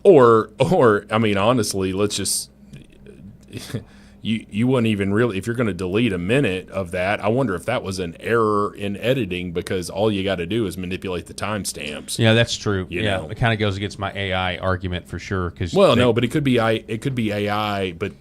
Or I mean, honestly, let's just you wouldn't even really, if you're going to delete a minute of that, I wonder if that was an error in editing, because all you got to do is manipulate the timestamps. Yeah, that's true. You know? It kind of goes against my AI argument for sure. No, but it could be AI, but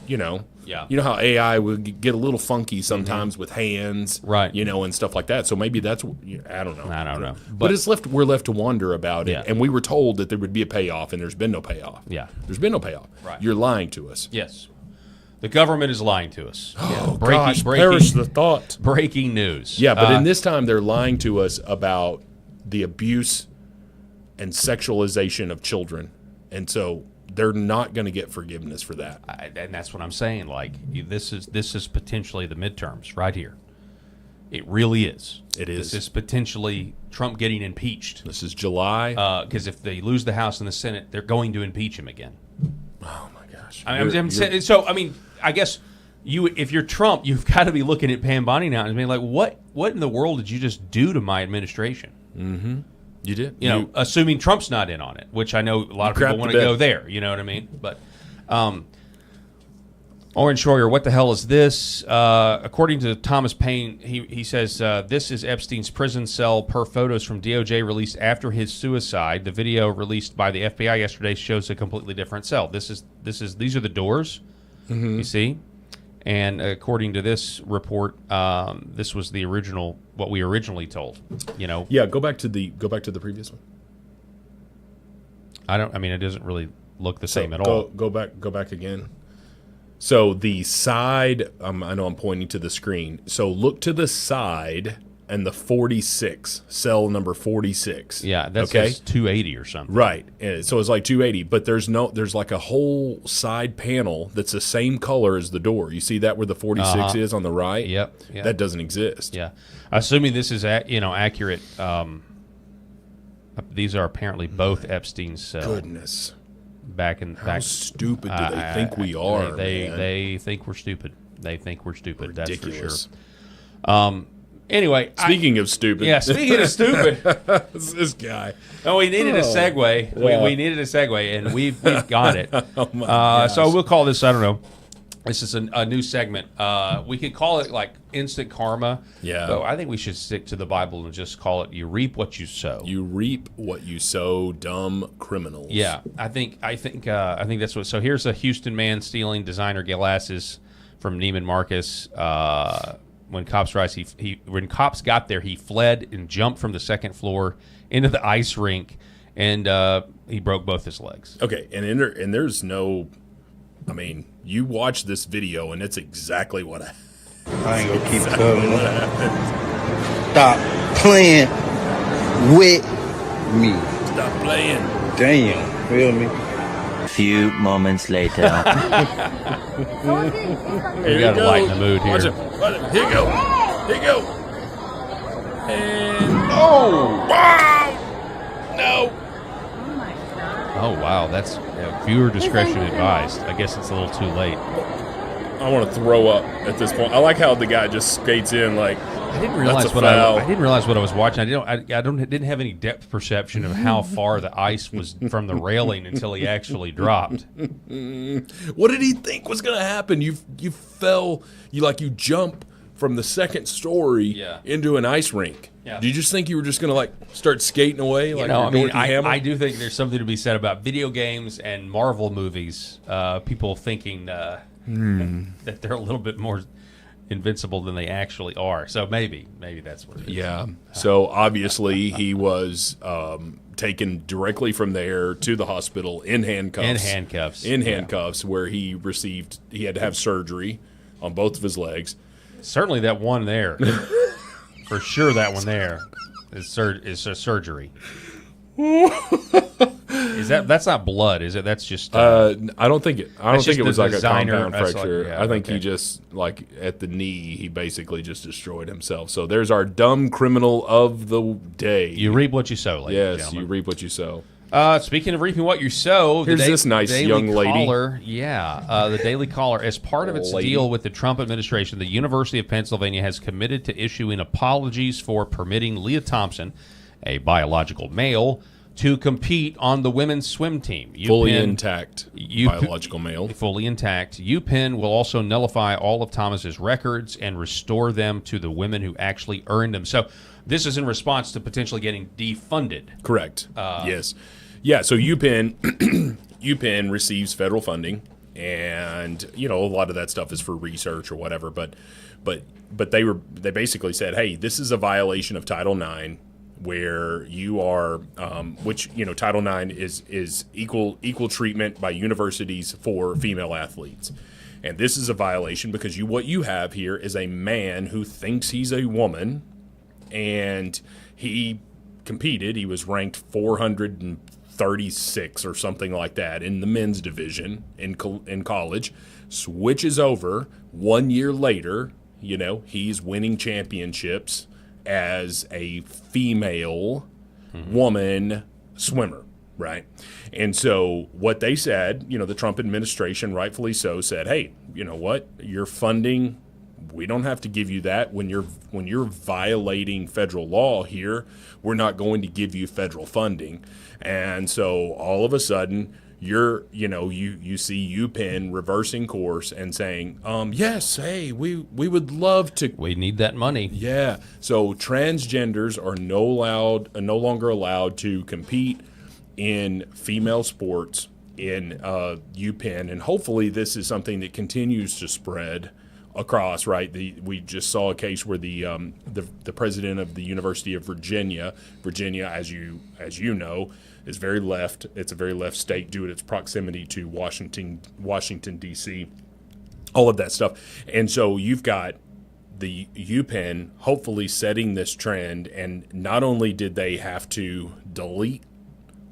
you know. Yeah. You know how AI would get a little funky sometimes with hands, right? You know, and stuff like that. So maybe that's, I don't know. But we're left to wonder about it. And we were told that there would be a payoff, and there's been no payoff. Yeah. There's been no payoff. Right. You're lying to us. Yes. The government is lying to us. Oh, gosh, perish the thought. Breaking news. Yeah, but in this time, they're lying to us about the abuse and sexualization of children. And so they're not going to get forgiveness for that. And that's what I'm saying. Like, this is potentially the midterms right here. It really is. It is. This is potentially Trump getting impeached. This is July. Because if they lose the House and the Senate, they're going to impeach him again. Oh, my gosh. I mean, I guess if you're Trump, you've got to be looking at Pam Bondi now and being like, what in the world did you just do to my administration? Mm-hmm. You did. You know, assuming Trump's not in on it, which I know a lot of people want to go there. You know what I mean? But Orange Schroyer, what the hell is this? According to Thomas Paine, he says this is Epstein's prison cell per photos from DOJ released after his suicide. The video released by the FBI yesterday shows a completely different cell. These are the doors. Mm-hmm. You see. And according to this report, this was the original, what we originally told. You know. Yeah, go back to the previous one. It doesn't really look the same at all. Go back again. So the side, I know I'm pointing to the screen. So look to the side and the 46, cell number 46. Yeah, that's 280 or something. Right. So it's like 280, but there's like a whole side panel that's the same color as the door. You see that where the 46 is on the right? Yep. That doesn't exist. Yeah. Assuming this is accurate, these are apparently both Epstein's cells. Goodness. How stupid do they think we are? They think we're stupid. They think we're stupid. Ridiculous. That's for sure. Anyway, speaking of stupid. Yeah, speaking of stupid. This guy. Oh, we needed a segue. Yeah. We needed a segue, and we've got it. Oh my gosh. So we'll call this, I don't know. This is a new segment. We could call it like instant karma. Yeah. But I think we should stick to the Bible and just call it "You reap what you sow." You reap what you sow, dumb criminals. Yeah, I think that's what. So here's a Houston man stealing designer glasses from Neiman Marcus. when cops got there, he fled and jumped from the second floor into the ice rink, and he broke both his legs. Okay, and there's no, I mean, you watch this video and it's exactly what I ain't gonna keep covering it. Stop playing with me. Stop playing. Damn, feel me? Few moments later. You gotta lighten the mood here. Watch it. Here you go. Here you go. And wow! No. Oh wow, that's viewer discretion advised. I guess it's a little too late. I want to throw up at this point. I like how the guy just skates in like. I didn't realize I didn't realize what I was watching. I didn't have any depth perception of how far the ice was from the railing until he actually dropped. What did he think was going to happen? You fell. You jump from the second story into an ice rink. Yeah. Did you just think you were just going to start skating away? I do think there's something to be said about video games and Marvel movies. People thinking that they're a little bit more invincible than they actually are. So maybe that's what it is. Yeah. So obviously he was taken directly from there to the hospital in handcuffs. Where he had to have surgery on both of his legs. Certainly that one there. For sure that one there is a surgery. That's not blood, is it? That's just I don't think it was like a designer, compound fracture. yeah, I think okay. he just at the knee he basically just destroyed himself. So there's our dumb criminal of the day. You reap what you sow, ladies and Yes, gentlemen. you reap what you sow. Speaking of reaping what you sow, Here's this nice Daily young lady. Caller, the Daily Caller, as part of its deal with the Trump administration, the University of Pennsylvania has committed to issuing apologies for permitting Leah Thompson, a biological male, to compete on the women's swim team. Fully intact biological male. Fully intact. UPenn will also nullify all of Thomas's records and restore them to the women who actually earned them. So this is in response to potentially getting defunded. Correct. Yes. Yeah, so UPenn receives federal funding, and a lot of that stuff is for research or whatever, but they basically said, hey, this is a violation of Title IX, where you are, which Title IX is equal treatment by universities for female athletes, and this is a violation because what you have here is a man who thinks he's a woman, and he competed. He was ranked 436 or something like that in the men's division in college. Switches over 1 year later. He's winning championships as a female woman swimmer, right? And so what they said, the Trump administration, rightfully so, said, hey, you know what? Your funding, we don't have to give you that. When you're violating federal law here, we're not going to give you federal funding. And so all of a sudden, you see UPenn reversing course and saying, yes, hey, we would love to. We need that money. Yeah. So transgenders are no longer allowed to compete in female sports in UPenn, and hopefully this is something that continues to spread across. Right. We just saw a case where the president of the University of Virginia, as you know, is very left. It's a very left state due to its proximity to Washington D.C., all of that stuff. And so you've got the UPenn hopefully setting this trend, and not only did they have to delete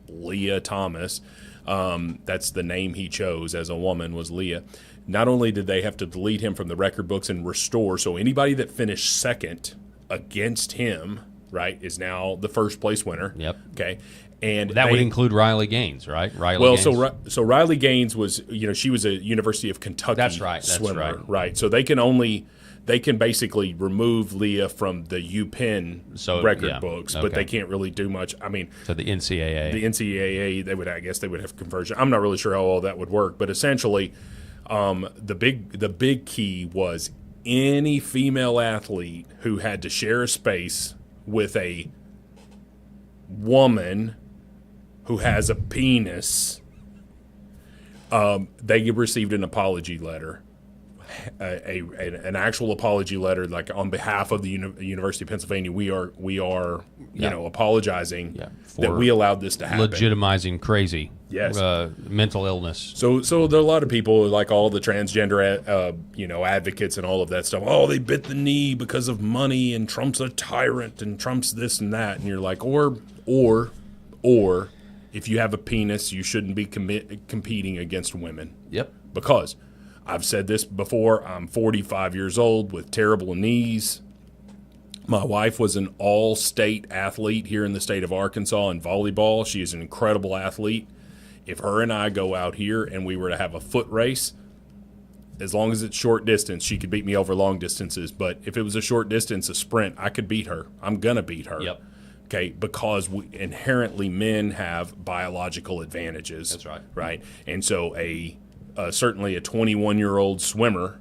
Leah Thomas, that's the name he chose as a woman, was Leah. Not only did they have to delete him from the record books and restore, so anybody that finished second against him, right, is now the first place winner. Yep. Okay. And that would include Riley Gaines, right? Gaines. So Riley Gaines was, she was a University of Kentucky swimmer, right? So they can basically remove Leah from the UPenn record books, but they can't really do much. I mean, so the NCAA, they would have conversion. I'm not really sure how all that would work, but essentially, the big key was any female athlete who had to share a space with a woman who has a penis, they received an apology letter. an actual apology letter, like on behalf of the University of Pennsylvania, we are apologizing that we allowed this to happen, legitimizing crazy mental illness. So there are a lot of people, like all the transgender advocates and all of that stuff. Oh, they bit the knee because of money, and Trump's a tyrant, and Trump's this and that, and you're like, or if you have a penis, you shouldn't be competing against women. Yep. Because I've said this before, I'm 45 years old with terrible knees. My wife was an all-state athlete here in the state of Arkansas in volleyball. She is an incredible athlete. If her and I go out here and we were to have a foot race, as long as it's short distance, she could beat me over long distances. But if it was a short distance, a sprint, I could beat her. I'm going to beat her. Yep. Okay, because inherently men have biological advantages. That's right. Right? And so certainly a 21-year-old swimmer,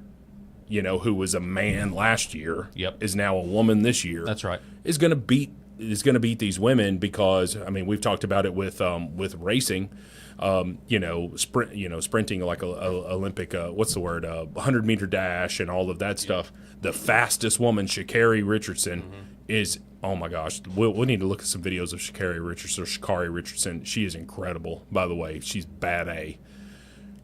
who was a man last year, is now a woman this year. That's right. Is going to beat these women because, I mean, we've talked about it with racing, sprinting like a Olympic, 100-meter dash and all of that stuff. The fastest woman, Sha'Carri Richardson, is, oh my gosh, we'll need to look at some videos of Sha'Carri Richardson. She is incredible, by the way. She's bad A.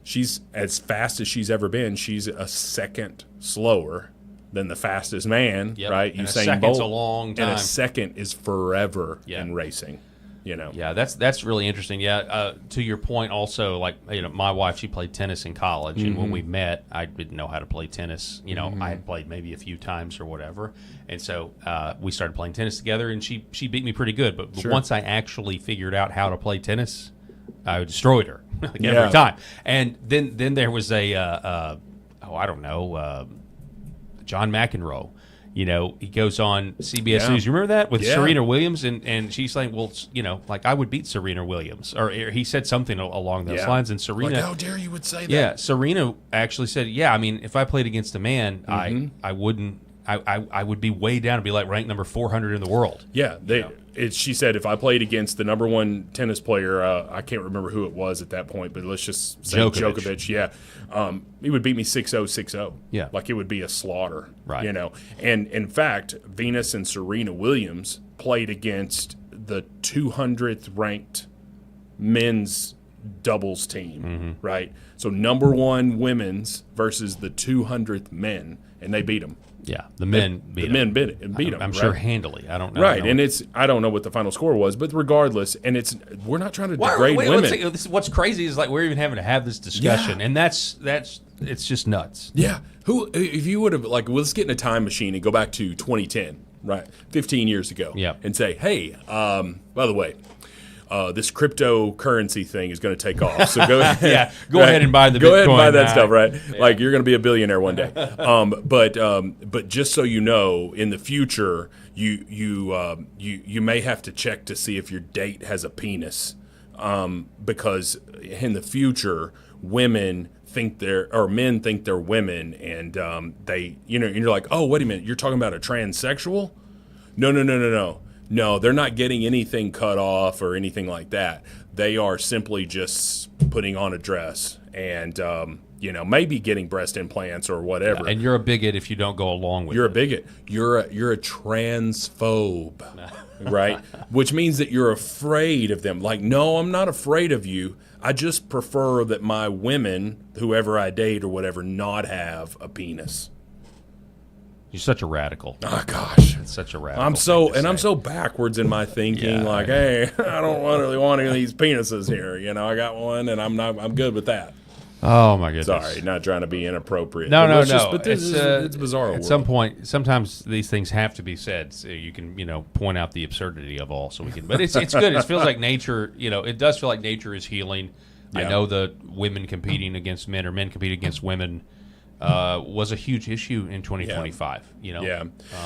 She's as fast as she's ever been. She's a second slower than the fastest man, right? And Usain Bolt. A long time. And a second is forever in racing. Yeah, that's really interesting. Yeah, to your point, also, like my wife, she played tennis in college, and when we met, I didn't know how to play tennis. I had played maybe a few times or whatever, and so we started playing tennis together, and she beat me pretty good. But once I actually figured out how to play tennis, I destroyed her every time. And then there was John McEnroe. He goes on CBS News. You remember that with Serena Williams, and she's like, well, I would beat Serena Williams, or he said something along those lines. And Serena, like, how dare you would say that? Yeah, Serena actually said, I mean, if I played against a man, I wouldn't. I would be way down and be like ranked number 400 in the world. Yeah, she said if I played against the number one tennis player, I can't remember who it was at that point, but let's just say Djokovic. He would beat me 6-0, 6-0. Yeah, like it would be a slaughter. Right. And in fact, Venus and Serena Williams played against the 200th ranked men's doubles team. Right. So number one women's versus the 200th men, and they beat them. Yeah, the men beat them. I'm sure handily. I don't know. Right, and I don't know what the final score was, but regardless, and we're not trying to degrade women. What's crazy is like we're even having to have this discussion, and that's it's just nuts. Yeah, if you would have let's get in a time machine and go back to 2010, right, 15 years ago, and say, hey, by the way, this cryptocurrency thing is going to take off. So go ahead, go ahead and buy the Bitcoin. Go ahead and buy that stuff, right? Yeah. Like you're going to be a billionaire one day. But just so you know, in the future, you may have to check to see if your date has a penis, because in the future, men think they're women, and they and you're like, oh, wait a minute, you're talking about a transsexual? No. No, they're not getting anything cut off or anything like that. They are simply just putting on a dress and, maybe getting breast implants or whatever. And you're a bigot if you don't go along with it. You're a bigot. You're a transphobe, right? Which means that you're afraid of them. Like, no, I'm not afraid of you. I just prefer that my women, whoever I date or whatever, not have a penis. You're such a radical. Oh gosh, it's such a radical. I'm so backwards in my thinking. Hey, I don't really want any of these penises here. I got one, and I'm good with that. Oh my goodness. Sorry, not trying to be inappropriate. No. But it's bizarre. At some point, sometimes these things have to be said, so you can point out the absurdity of all. So we can. But it's good. It feels like nature. It does feel like nature is healing. Yeah. I know the women competing against men or men competing against women was a huge issue in 2025.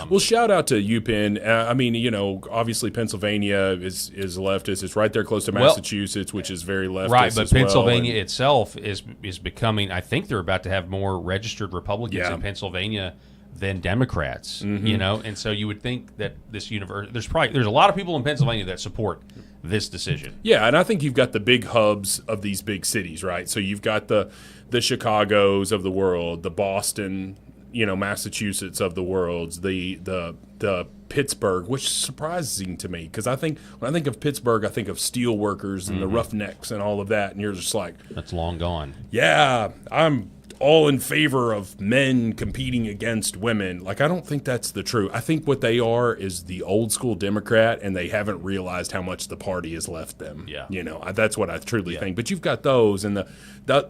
Well, shout out to UPenn. Obviously Pennsylvania is leftist. It's right there close to Massachusetts, which is very leftist. Right, but Pennsylvania itself is becoming. I think they're about to have more registered Republicans in Pennsylvania than Democrats. And so you would think that this universe. There's a lot of people in Pennsylvania that support this decision. Yeah, and I think you've got the big hubs of these big cities, right? So you've got the Chicagos of the world, the Boston, Massachusetts of the world, the Pittsburgh, which is surprising to me because I think when I think of Pittsburgh, I think of steel workers and the roughnecks and all of that, and you're just like, that's long gone. Yeah, I'm all in favor of men competing against women. Like, I don't think that's the truth. I think what they are is the old school Democrat, and they haven't realized how much the party has left them. Yeah. That's what I truly think. But you've got those and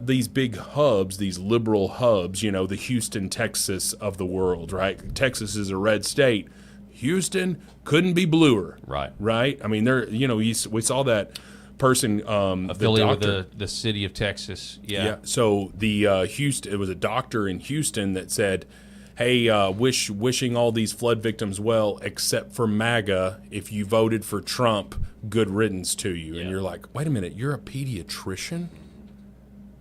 these big hubs, these liberal hubs, the Houston, Texas of the world, right? Texas is a red state. Houston couldn't be bluer. Right? I mean, we saw that person affiliated with the city of Texas. Yeah. So the Houston, it was a doctor in Houston that said, "Hey, wishing all these flood victims well, except for MAGA. If you voted for Trump, good riddance to you." And you're like, "Wait a minute, you're a pediatrician,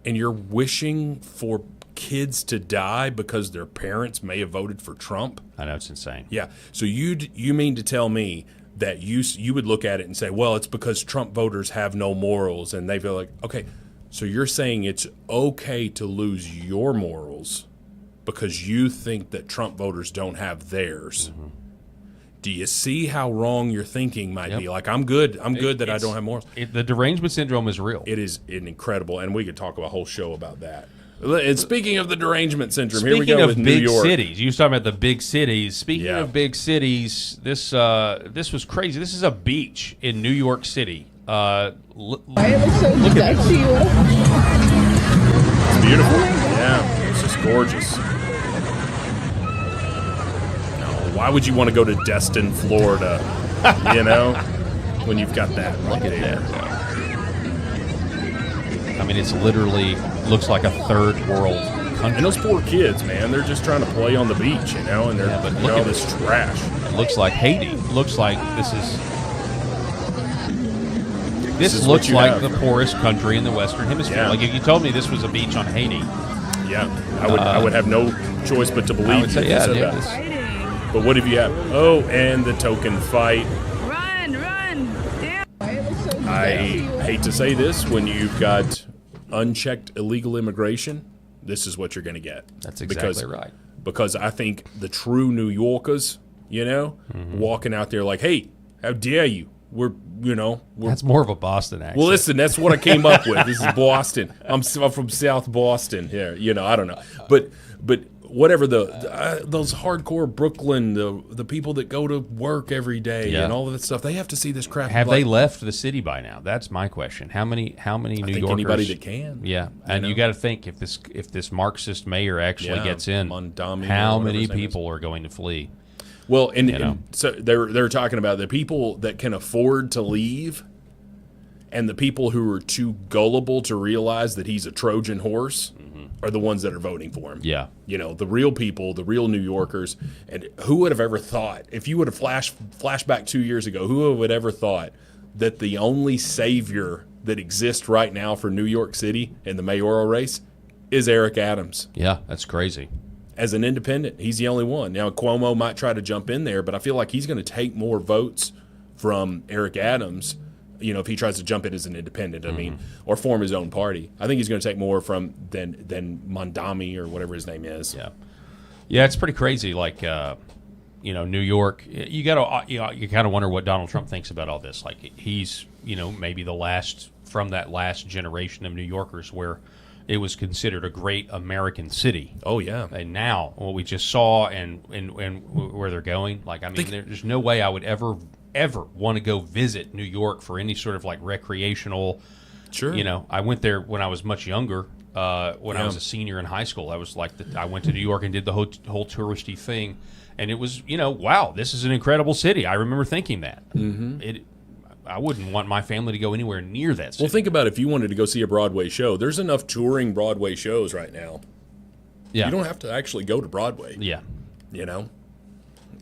and you're wishing for kids to die because their parents may have voted for Trump?" I know, it's insane. Yeah. So you mean to tell me that you would look at it and say, well, it's because Trump voters have no morals, and they feel like, okay, so you're saying it's okay to lose your morals because you think that Trump voters don't have theirs. Mm-hmm. Do you see how wrong your thinking might be? Like, I'm good that I don't have morals. The derangement syndrome is real. It is incredible, and we could talk a whole show about that. And speaking of the derangement syndrome, here we go with New York. Speaking of big cities, you were talking about the big cities. Speaking of big cities, this was crazy. This is a beach in New York City. Look at this. It's beautiful. Yeah, it's just gorgeous. No, why would you want to go to Destin, Florida? When you've got that right there. I mean, it's literally looks like a third world country. And those poor kids, man, they're just trying to play on the beach, and they're but look at this trash. It looks like Haiti. It looks like this looks like the poorest country in the Western Hemisphere. Yeah. Like, if you told me this was a beach on Haiti, I would have no choice but to believe you said that. But what have you have? Oh, and the token fight. Run! Damn. I hate to say this, when you've got unchecked illegal immigration, this is what you're going to get. That's exactly right. Because I think the true New Yorkers, walking out there like, hey, how dare you? We're that's more of a Boston accent. Well, listen, that's what I came up with. This is Boston. I'm from South Boston here. I don't know. But whatever those hardcore Brooklyn, the people that go to work every day and all of that stuff, they have to see this crap. Have they left the city by now? That's my question. How many New Yorkers? Anybody that can. Yeah, and you got to think, if this Marxist mayor actually gets in, how many people are going to flee? Well, and so they're talking about the people that can afford to leave, and the people who are too gullible to realize that he's a Trojan horse are the ones that are voting for him. Yeah. The real people, the real New Yorkers. And who would have ever thought, if you would have flashed back 2 years ago, who would have ever thought that the only savior that exists right now for New York City in the mayoral race is Eric Adams? Yeah, that's crazy. As an independent, he's the only one. Now, Cuomo might try to jump in there, but I feel like he's going to take more votes from Eric Adams, if he tries to jump in as an independent, or form his own party. I think he's going to take more than Mondami or whatever his name is. Yeah, it's pretty crazy. Like, New York, you kind of wonder what Donald Trump thinks about all this. Like, he's, maybe the last from that last generation of New Yorkers where it was considered a great American city. Oh, yeah. And now, what we just saw and where they're going, there's no way I would ever want to go visit New York for any sort of, recreational. Sure. I went there when I was much younger, when I was a senior in high school. I was I went to New York and did the whole touristy thing. And it was, wow, this is an incredible city. I remember thinking that. Mm-hmm. I wouldn't want my family to go anywhere near that city. Well, think about if you wanted to go see a Broadway show. There's enough touring Broadway shows right now. Yeah. You don't have to actually go to Broadway. Yeah. You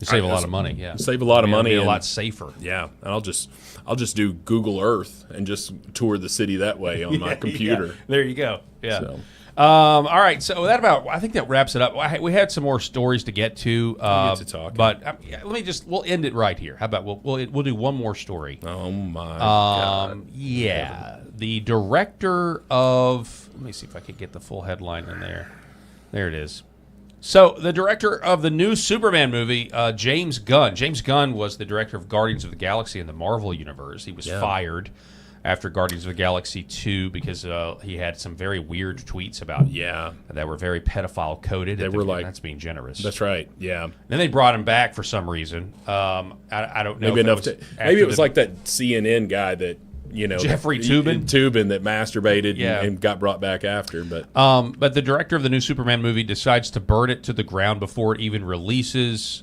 save a lot of money. Yeah. Save a lot of money. It'll be a lot safer. Yeah. And I'll just do Google Earth and just tour the city that way on my computer. Yeah. There you go. Yeah. All right, so I think that wraps it up. We had some more stories to get to, We'll get to talking. but we'll end it right here. How about we'll do one more story? Oh my God! Yeah, the director of. Let me see if I can get the full headline in there. There it is. So the director of the new Superman movie, James Gunn. James Gunn was the director of Guardians of the Galaxy in the Marvel Universe. He was fired after Guardians of the Galaxy 2 because he had some very weird tweets about that were very pedophile coded. They were like, that's being generous. That's right. Yeah. Then they brought him back for some reason. I don't know. Maybe it was like that CNN guy that. Jeffrey Toobin that masturbated and got brought back after. But the director of the new Superman movie decides to burn it to the ground before it even releases.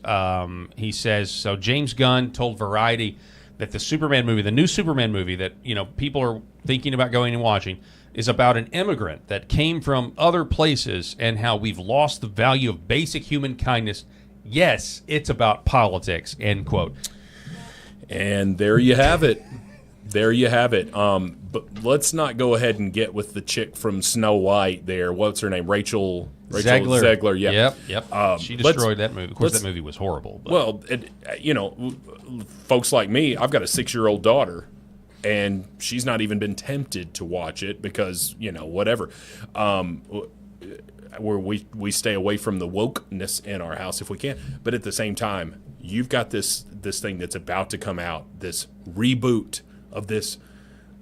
He says, so James Gunn told Variety that the new Superman movie that people are thinking about going and watching, is about an immigrant that came from other places and how we've lost the value of basic human kindness. Yes, it's about politics, end quote. And there you have it. There you have it. But let's not go ahead and get with the chick from Snow White there. What's her name? Rachel Zegler. Yeah. Yep. She destroyed that movie. Of course, that movie was horrible. But. Well, folks like me, I've got a 6-year-old daughter, and she's not even been tempted to watch it because, whatever. Where we stay away from the wokeness in our house if we can. But at the same time, you've got this thing that's about to come out, this reboot of this,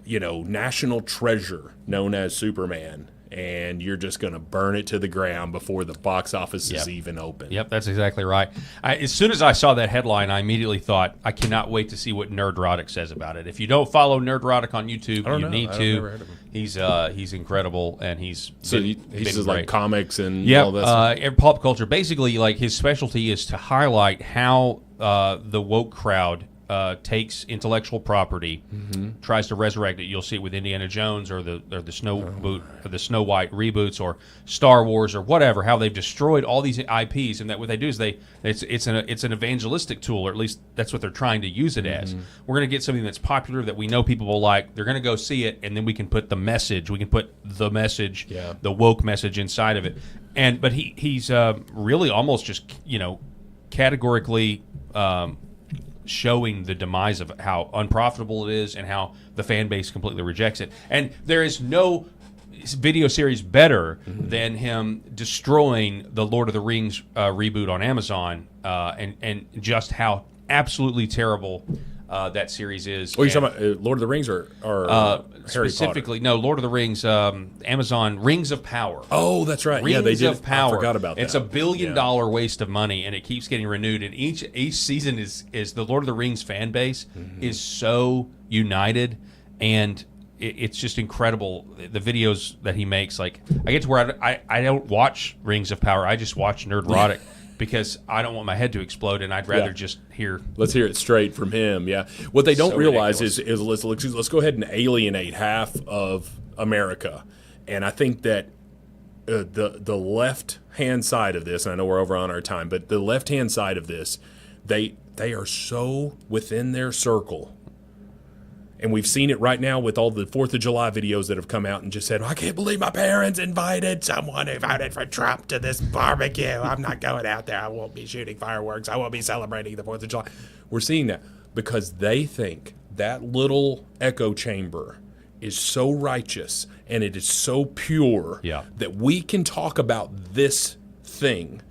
national treasure known as Superman, and you're just going to burn it to the ground before the box office is even open. Yep, that's exactly right. As soon as I saw that headline, I immediately thought, I cannot wait to see what Nerdrotic says about it. If you don't follow Nerdrotic on YouTube, you need to. Never heard of him. He's incredible, and he's says like comics and all that and pop culture. Basically, like his specialty is to highlight how the woke crowd takes intellectual property, tries to resurrect it. You'll see it with Indiana Jones or the Snow White reboots or Star Wars or whatever. How they've destroyed all these IPs, and that what they do is it's an evangelistic tool, or at least that's what they're trying to use it as. We're going to get something that's popular that we know people will like. They're going to go see it, and then we can put the message. We can put the message, the woke message inside of it. But he's really almost just categorically. Showing the demise of how unprofitable it is and how the fan base completely rejects it. And there is no video series better than him destroying the Lord of the Rings reboot on Amazon and just how absolutely terrible that series is. What are you talking about? Lord of the Rings or Harry specifically? Potter? No, Lord of the Rings, Amazon Rings of Power. Oh, that's right. Rings they did. of Power. I forgot about that. It's $1 billion waste of money, and it keeps getting renewed. And each season is the Lord of the Rings fan base is so united, and it's just incredible. The videos that he makes, like I get to where I don't watch Rings of Power. I just watch Nerdrotic. Because I don't want my head to explode, and I'd rather just hear. Let's hear it straight from him. Yeah, what they don't realize is let's go ahead and alienate half of America, and I think that the left hand side of this, and I know we're over on our time, but the left hand side of this, they are so within their circle. And we've seen it right now with all the 4th of July videos that have come out and just said, I can't believe my parents invited someone who voted for Trump to this barbecue. I'm not going out there. I won't be shooting fireworks. I won't be celebrating the 4th of July. We're seeing that because they think that little echo chamber is so righteous and it is so pure that we can talk about this thing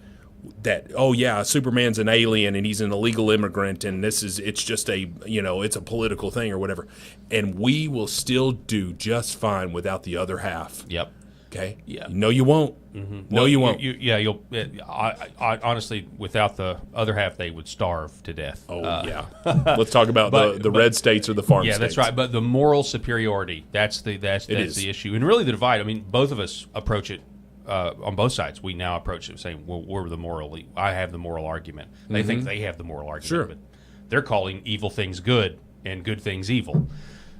that, oh yeah, Superman's an alien and he's an illegal immigrant and it's just it's a political thing or whatever. And we will still do just fine without the other half. Yep. Okay? Yeah. No, you won't. No, you won't. You'll honestly, without the other half, they would starve to death. Oh, yeah. Let's talk about the red states or the farm states. Yeah, that's right. But the moral superiority, that's the issue. And really the divide, I mean, both of us approach it on both sides. We now approach it saying, well, I have the moral argument. They think they have the moral argument, but they're calling evil things good and good things evil.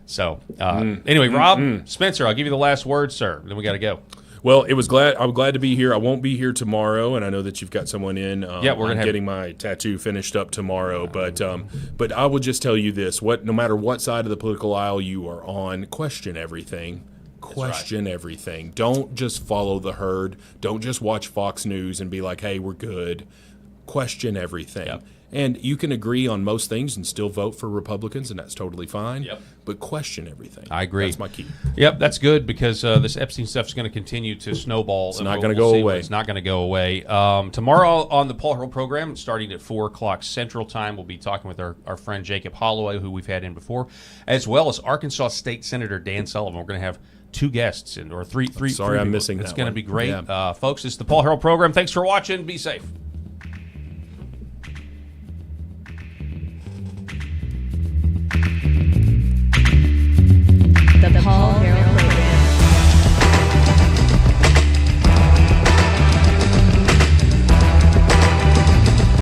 So anyway, Rob Spencer, I'll give you the last word, sir. Then we got to go. Well, I'm glad to be here. I won't be here tomorrow, and I know that you've got someone in. We're getting my tattoo finished up tomorrow. But I will just tell you this: no matter what side of the political aisle you are on, question everything. question everything. Don't just follow the herd. Don't just watch Fox News and be like, hey, we're good. Question everything. Yep. And you can agree on most things and still vote for Republicans, and that's totally fine. Yep. But question everything. I agree. That's my key. Yep, that's good because this Epstein stuff is going to continue to snowball. It's not going to go away. It's not going to go away. Tomorrow on the Paul Harrell program, starting at 4 o'clock Central Time, we'll be talking with our friend Jacob Holloway, who we've had in before, as well as Arkansas State Senator Dan Sullivan. We're going to have 2 guests or three. Sorry, I'm missing that. It's going to one. be great. Yeah. Folks, it's the Paul Harrell program. Thanks for watching. Be safe.